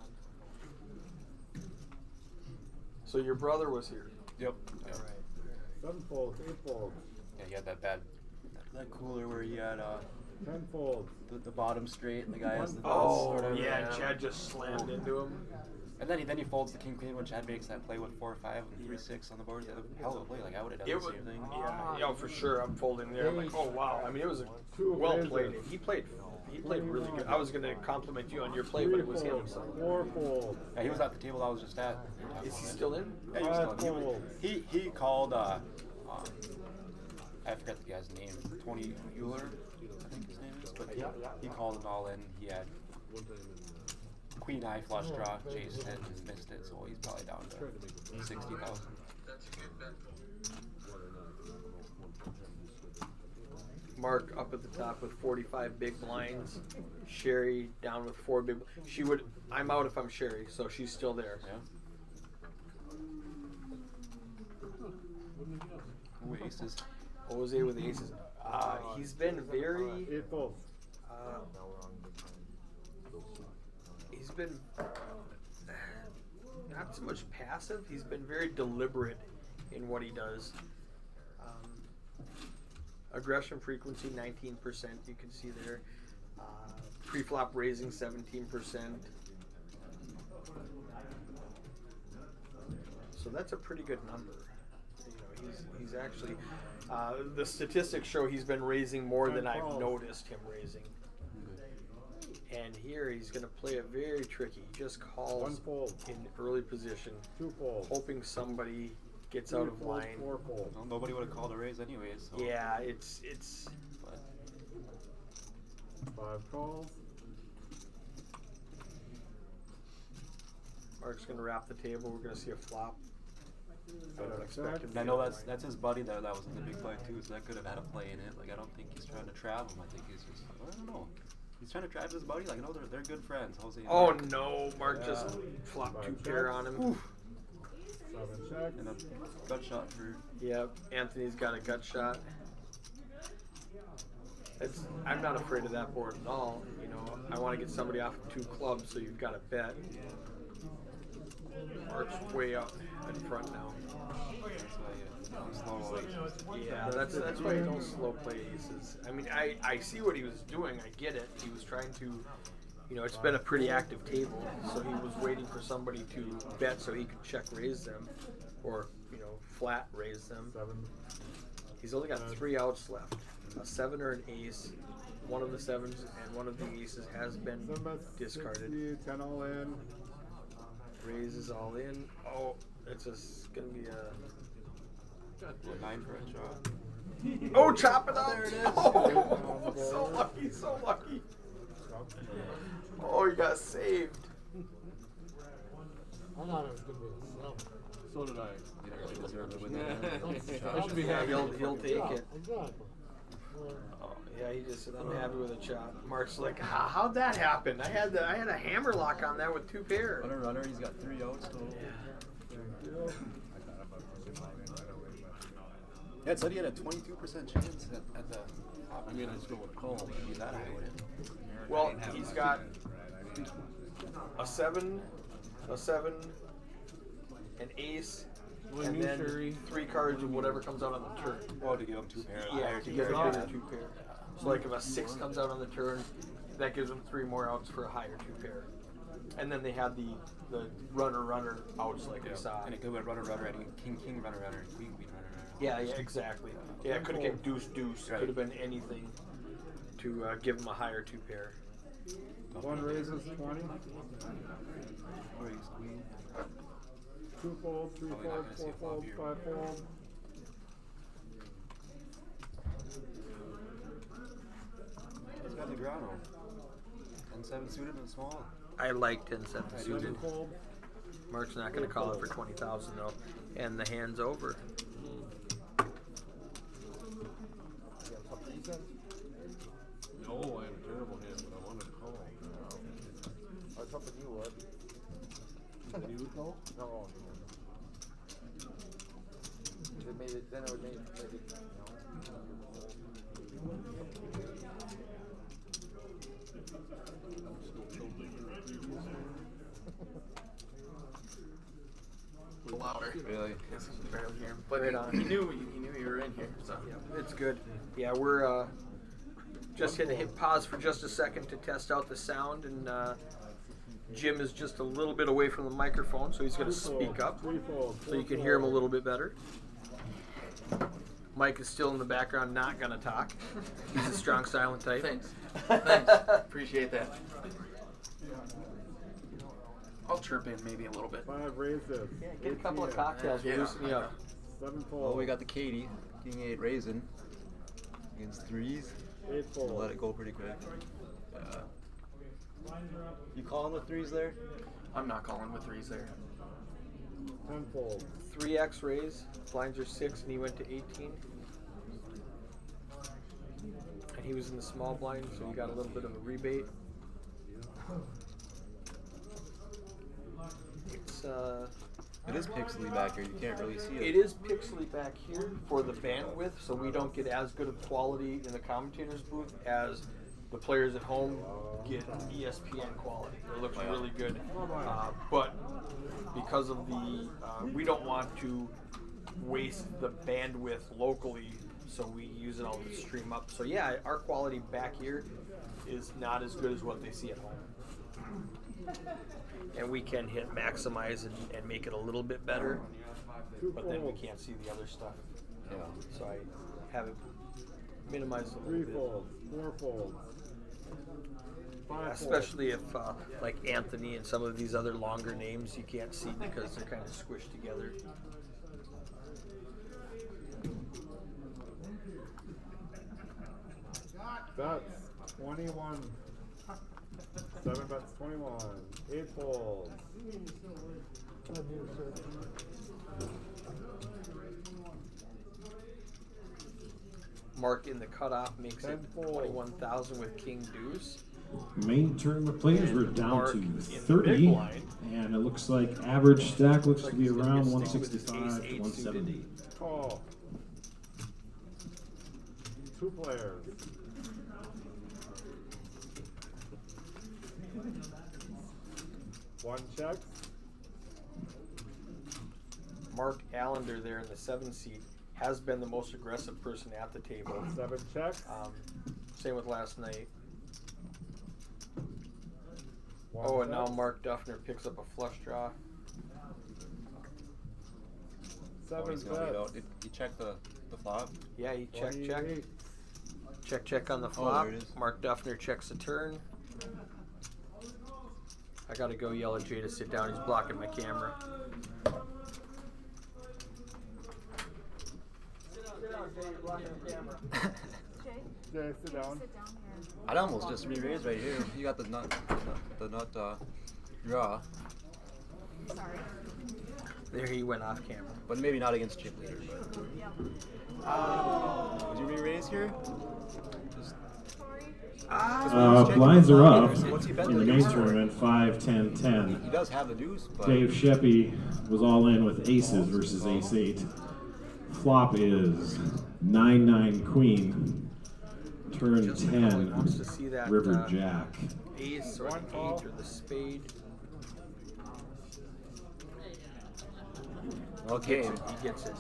So your brother was here. Yep. All right. 7 folds, 8 folds, Yeah, he had that cooler where he had 10 folds. the bottom straight and the guy has the Oh, sort of, yeah, Chad just slammed into him. And then he folds the king queen when Chad makes that play with 4 5 and 3 6 on the board. Yeah, hell of a play. Like I would have done It the was, same thing. yeah, for sure. I'm folding there. I'm like, oh wow. I mean, it was a well played. He played really good. I was gonna compliment you on your play, but it was him. So. 4 folds. Yeah, he was at the table I was just at. Is he still in? Yeah, he was still in. He called. I forget the guy's name. Tony Euler, I think his name is. But he called it all in. He had queen high flush draw, chased it, and missed it. So he's probably down to 60,000. Mark up at the top with 45 big blinds. Sherry down with 4 big. She would. I'm out if I'm Sherry, so she's still there. Yeah. Ooh, aces. Jose with aces. He's been very. 8 folds. He's been not so much passive. He's been very deliberate in what he does. Aggression frequency 19%. You can see there. Pre-flop raising 17%. So that's a pretty good number. You know, he's actually. The statistics show he's been raising more than I've noticed him raising. And here he's going to play it very tricky. He just calls 1 fold. in early position, 2 folds. hoping somebody gets 3 out of folds, line. 4 folds. Well, nobody would have called a raise anyways. So. Yeah, it's. But 5 calls. Mark's going to wrap the table. We're going to see a flop. I don't expect him to I get know out of that's his buddy that was in the big fight too, so that could have had a play in it. Like I don't think he's trying to trap him. I think he's just I don't know. He's trying to trap his buddy. Like no, they're good friends. Jose. And Oh Mark. no, Mark just flopped 2 pair on him. 7 check. And a gut shot for. Yep, Anthony's got a gut shot. I'm not afraid of that board at all. You know, I want to get somebody off of 2 clubs, so you've got to bet. Mark's way up in front now. That's why slow. Yeah, that's why you don't slow play aces. I mean, I see what he was doing. I get it. He was trying to, you know, it's been a pretty active table, so he was waiting for somebody to bet so he could check raise them, or you know, flat raise them. 7. He's only got 3 outs left: a 7 or an ace. One of the 7s and one of the aces has been discarded. 60, 10 all in. Raise is all in. Oh, it's just gonna be a. 9 for a shot. Oh, chop it up! There it is. Oh, so lucky, so lucky. got saved. I thought it was gonna be a 7. So did I. You don't really deserve to win that. I should be Yeah, happy. he'll take it. Exactly. Oh, yeah, he just said I'm happy with a chop. Mark's like, how'd that happen? I had a hammer lock on that with 2 pair. Runner, he's got 3 outs total. Yeah, it said he had a 22% chance at the top. I mean, I still would call. It'd be that high, would it? Well, he's got a 7, an ace, Well, and new then Sherry. 3 cards of whatever comes out on the turn. Oh, to give him 2 pairs. Yeah, to get a bigger 2 pair. So like if a 6 comes out on the turn, that gives them 3 more outs for a higher 2 pair. And then they had the runner outs like we saw. And it could have runner, and king, runner, and queen, runner. Yeah, exactly. Yeah, it could have came deuce. Right. Could have been anything to give them a higher 2 pair. 1 raises 20. Raise queen. 2 fold, 3 Probably not fold, gonna see 4 a flop fold, here. 5 fold. He's got Negrano. 10-7 suited and small. I like 10-7 suited. 7 fold. Mark's not going to call it for 20,000 though, and the hand's over. No, I had a terrible hand, but I wanted to call. I was hoping you would. You would call? No. It made it, then it would make it, Louder. Really? Yes, he's barely here. But he knew you were in here, so. Yeah, it's good. Yeah, we're just going to hit pause for just a second to test out the sound, and Jim is just a little bit away from the microphone, so he's going to speak up 3 fold, so you can hear him a little bit better. Mike is still in the background, not going to talk. He's a strong silent type. Thanks. Thanks. Appreciate that. I'll chirp in maybe a little bit. 5 raises. Yeah, get a couple of 18. cocktails, we'll Yeah. loosen you up. 7 fold. Well, we got the Katie, King 8 raising against 3s. 8 fold. Let it go pretty quick. You calling with 3s there? I'm not calling with 3s there. 10 fold. 3x raise, blinds are 6, and he went to 18. And he was in the small blind, so he got a little bit of a rebate. It is pixely back here. You can't really see it. It is pixely back here for the bandwidth, so we don't get as good of quality in the commentator's booth as the players at home get ESPN quality. It looks really good, but because of the, we don't want to waste the bandwidth locally, so we use it all to stream up. So yeah, our quality back here is not as good as what they see at home. And we can hit maximize and make it a little bit better, but then we can't see the other stuff. Yeah. So I have it minimized a 3 little bit. folds. 4 folds. 5 folds. Especially if like Anthony and some of these other longer names you can't see because they're kind of squished together. That's 21. 7 bets 21. 8 folds. Mark in the cutoff makes it 10-4. 21,000 with King Deuce. Main tournament players were down Mark to in the 30, big blind. and it looks like average stack looks Looks to be like he's gonna around get stick with his 165 to ace-8 170. Call. 2 players. One check. Mark Allender there in the 7 seat has been the most aggressive person at the table. 7 checks. Same with last night. One Oh, and now check. Mark Duffner picks up a flush draw. 7 He's gonna lead out. bets. Did you check the flop? Yeah, he check. 28. Check on the flop. there it is. Mark Duffner checks the turn. I gotta go yell at Jay to sit down. He's blocking my camera. Sit down, Jay. You're blocking the camera. Jay? Jay, sit down. Sit down here. I'd almost just re-raise right here. You got the nut draw. Sorry. There he went off camera. But maybe not against chip leader. Yep. Would you re-raise here? Just, Blinds are up What's he bet in the that main he's tournament, 5, 10, 10. He does have the deuce, but Dave Sheppy was all in with aces versus ace-8. Flop is 9-9 queen, turn Just probably 10, wants to see that, river jack. Ace or One the call. 8 or the spade. okay. He gets it.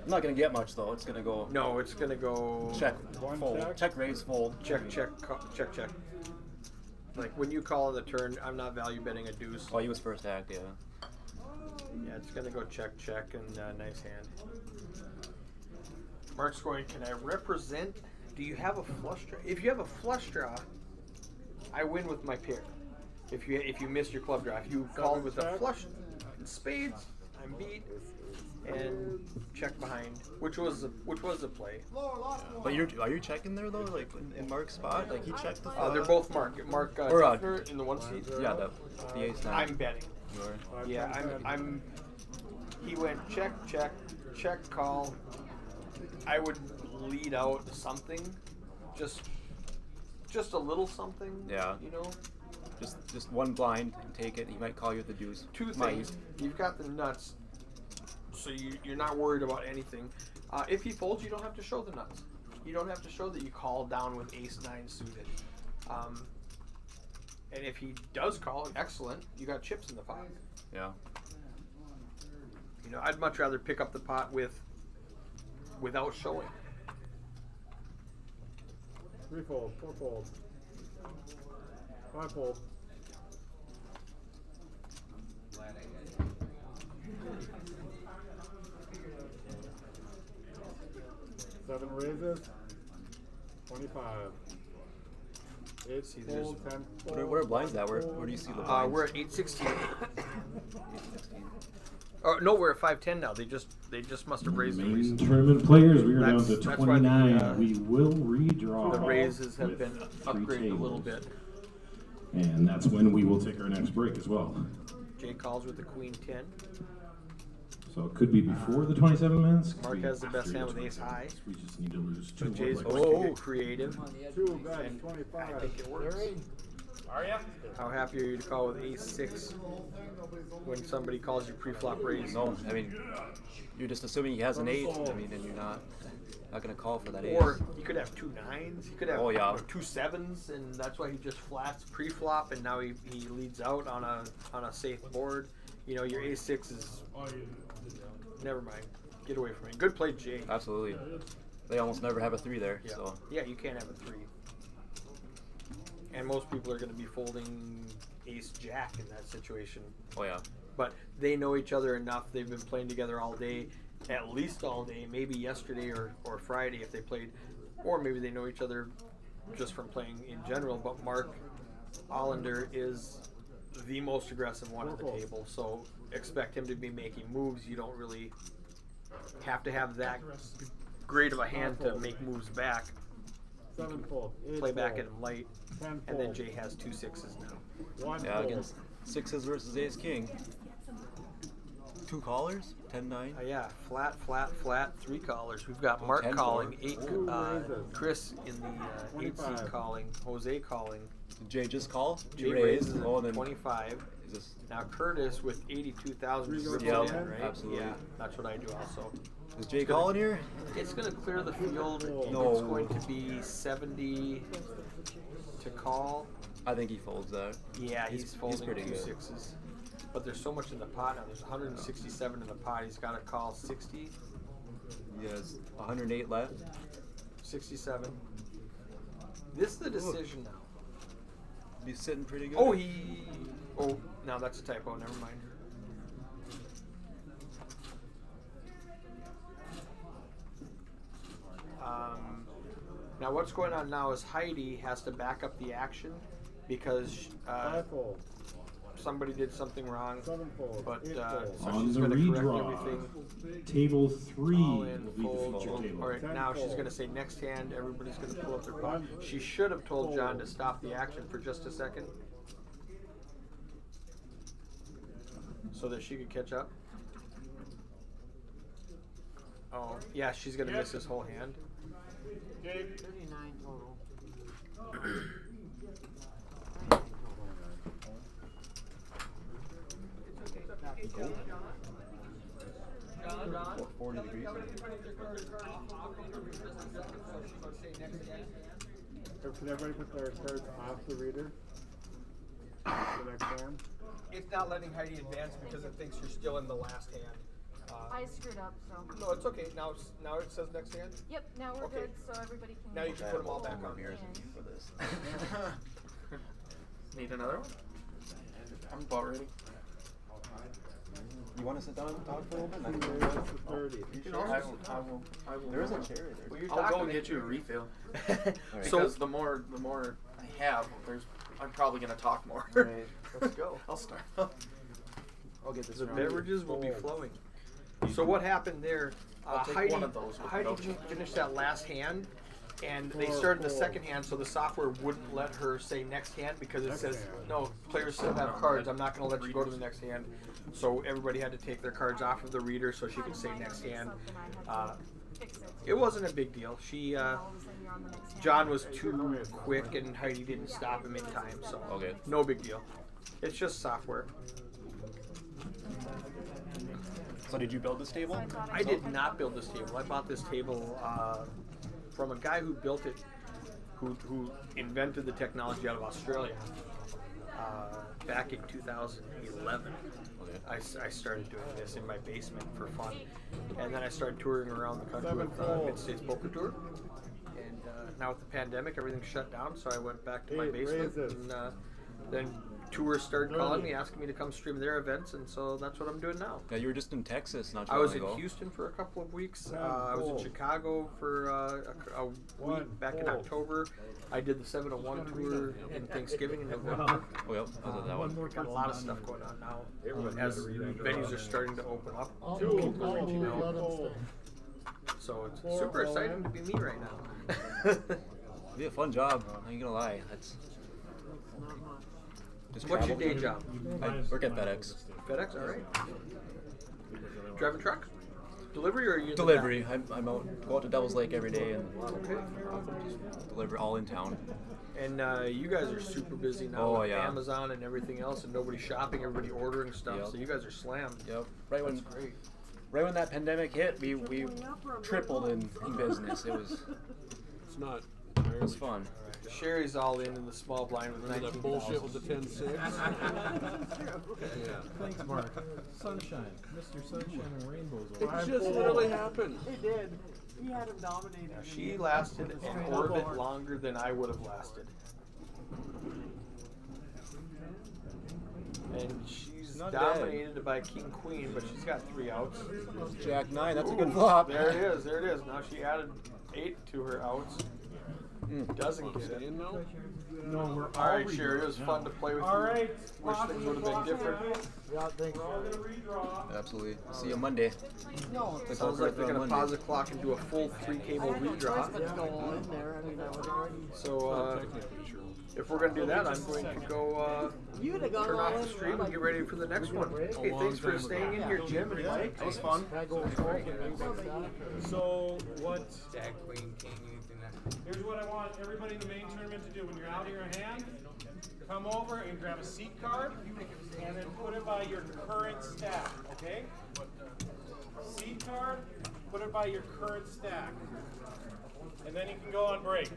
I'm not gonna get much though. It's gonna go No, it's gonna go check, One fold, check. check raise, fold. check, check, check. Like when you call on the turn, I'm not value betting a deuce. Oh, he was first act, yeah. Yeah, it's gonna go check, check, and nice hand. Mark's going, can I represent? Do you have a flush draw? If you have a flush draw, I win with my pair. If you miss your club draw, if you call with a flush and spades, I'm beat. And check behind, which was a play. But are you checking there though, like in Mark's spot? Like he checked the They're both Mark. Mark Or, Duffner in the one seat. Yeah, the ace nine. I'm betting. You are. Yeah, I'm. He went check, check, check, call. I would lead out something, just a little something. Yeah. You know. Just one blind and take it. He might call you with the deuce. Two Might. things. You've got the nuts, so you're not worried about anything. If he folds, you don't have to show the nuts. You don't have to show that you call down with ace-9 suited. And if he does call, excellent. You got chips in the pot. Yeah. You know, I'd much rather pick up the pot without showing. 3 fold, 4 fold, 5 fold. Seven raises, 25. 8 fold, 10 fold. What are blinds at? Where do you see the blinds? We're at 816. Oh no, we're at 510 now. They just must have raised the Main recently. tournament players, we are down to That's why the, 29. We will redraw. The raises have with been 3 upgraded a little tables. bit. And that's when we will take our next break as well. Jay calls with the queen 10. So it could be before the 27 minutes. could Mark be has the best after hand the with ace 27 high. minutes. We just need to lose 2 So more Jay's players. going to get creative. 2 bets, And 25. I think it works. How happy are you to call with ace 6 when somebody calls you pre-flop raise? No, I mean, you're just assuming he has an 8. I mean, and you're not gonna call for that ace. Or he could have 2 9s. He could have Oh, yeah. or 2 7s, and that's why he just flats pre-flop, and now he leads out on a safe board. You know, your ace 6 is. Never mind. Get away from me. Good play, Jay. Absolutely. They almost never have a 3 there. Yeah. So Yeah, you can't have a 3. And most people are going to be folding ace jack in that situation. oh yeah. But they know each other enough. They've been playing together all day, at least all day, maybe yesterday or Friday if they played. Or maybe they know each other just from playing in general. But Mark Hollander is the most aggressive one at the table. So expect him to be making moves. You don't really have to have that great of a hand to make moves back. 7 fold, 8 Play back fold, at light. 10 fold. And then Jay has 2 6s now. 1 Yeah, fold. against 6s versus ace king. 2 callers, 10-9. Yeah, flat, flat, flat, 3 callers. We've got Mark 10 calling, forward. 8, Chris in the 8 seed 25. calling, Jose calling. Did Jay just call? Jay You raises Oh, at then 25. is this? Now Curtis with 82,000 Three dribbles goes in, in, right? absolutely. Yeah, that's what I do also. Is Jay calling here? It's going to clear the field. No. It's going to be 70 to call. I think he folds that. Yeah, he's folding pretty 2 good. 6s. But there's so much in the pot now. There's 167 in the pot. He's got to call 60, He has 108 left. 67. This is the decision now. He's sitting pretty good. Oh, Oh, no, that's a typo. Never mind. Now what's going on now is Heidi has to back up the action because 5 fold, somebody did something wrong. Seven fold. But Eight so fold. On she's the going to correct redraw, everything. table 3 All will in, be the fold. feature table. All right, Ten now she's fold. going to say next hand. Everybody's going to pull up their pot. She should have told John to stop the action for just a second, so that she could catch up. Oh, yeah, she's going to miss his whole hand. 39 total. What, 40 degrees? Can everybody put their cards off the reader? The next hand? It's not letting Heidi advance because it thinks you're still in the last hand. I screwed up, so. No, it's okay. Now it says next hand. Yep, now we're Okay. good, so everybody can. Now you can put them all back on. Mirrors for this. Need another one? I'm about ready. You want to sit down and talk for a little bit? That's the 30. I will. There is a chair there. Well, I'll go get you a refill. Alright. Because the more I have, I'm probably gonna talk more. Alright. Let's go. I'll start. I'll get this The around. beverages will be flowing. So what happened there? I'll take Heidi, one of those with Heidi milk. didn't finish that last hand, and they started the second hand, so the software wouldn't let her say next hand because it Next says hand. no, players still have cards. I'm not going to let you go to the next hand. So everybody had to take their cards off of the reader so she could say next hand. It wasn't a big deal. She John was too quick and Heidi didn't stop him in time, so Okay. no big deal. It's just software. So did you build this table? I did not build this table. I bought this table from a guy who built it, who invented the technology out of Australia back in 2011. Okay. I started doing this in my basement for fun, and then I started touring around the country with Mid-States Poker Tour. And now with the pandemic, everything's shut down, so I went back to my basement, and then tours started calling me, asking me to come stream their events, and so that's what I'm doing now. Yeah, you were just in Texas not too I long was in ago. Houston for a couple of weeks. I was in Chicago for a week back in October. I did the 701 tour in Thanksgiving in November. Oh, yep. I was at that one. Got a lot of stuff going on now. As venues are starting to open up, I'll people go are reaching let him out. stay. So it's super exciting to be me right now. It'd be a fun job. I ain't gonna lie. That's. Just What's your travel. day job? I work at FedEx. FedEx, all right. Driving truck? Delivery or are you in the Delivery. I'm out. Go out to Devil's Lake every day and back? Okay. just deliver all in town. And you guys are super busy now Oh, with yeah. Amazon and everything else, and nobody's shopping, everybody ordering stuff. Yep. So you guys are slammed. Yep. Right when That's great. right when that pandemic hit, we tripled in business. It was It's not. fun. Sherry's all in the small blind with Remember that bullshit with the 10-6? Yeah. Thanks, Mark. Sunshine. Mr. Sunshine and Rainbows. It just literally happened. It did. He had him dominated. She lasted an orbit longer than I would have lasted. And she's Not dominated by King Queen, but she's got 3 outs. Jack 9. That's a good Ooh, flop. There it is. There it is. Now she added 8 to her outs. Doesn't get it. Staying now? No, we're All right, Sherry. It was fun to play with you. All right. Wish things would have been different. Yeah, thanks. Absolutely. See you Monday. No, The Sounds poker like they're on going to Monday. pause the clock and do a full 3-table redraw. but go all in there. I mean, I would already. So if we're going to do that, I'm going to go You'd have gone turn all off in. the stream and get ready for the next one. Hey, thanks for staying in here, Jim and Mike. That was fun. Can I go smoke and things like that? So what? Jack, Queen, King, anything that. Here's what I want everybody in the main tournament to do. When you're out of your hand, come over and grab a seat card and then put it by your current stack, okay? Seat card, put it by your current stack. And then you can go on break.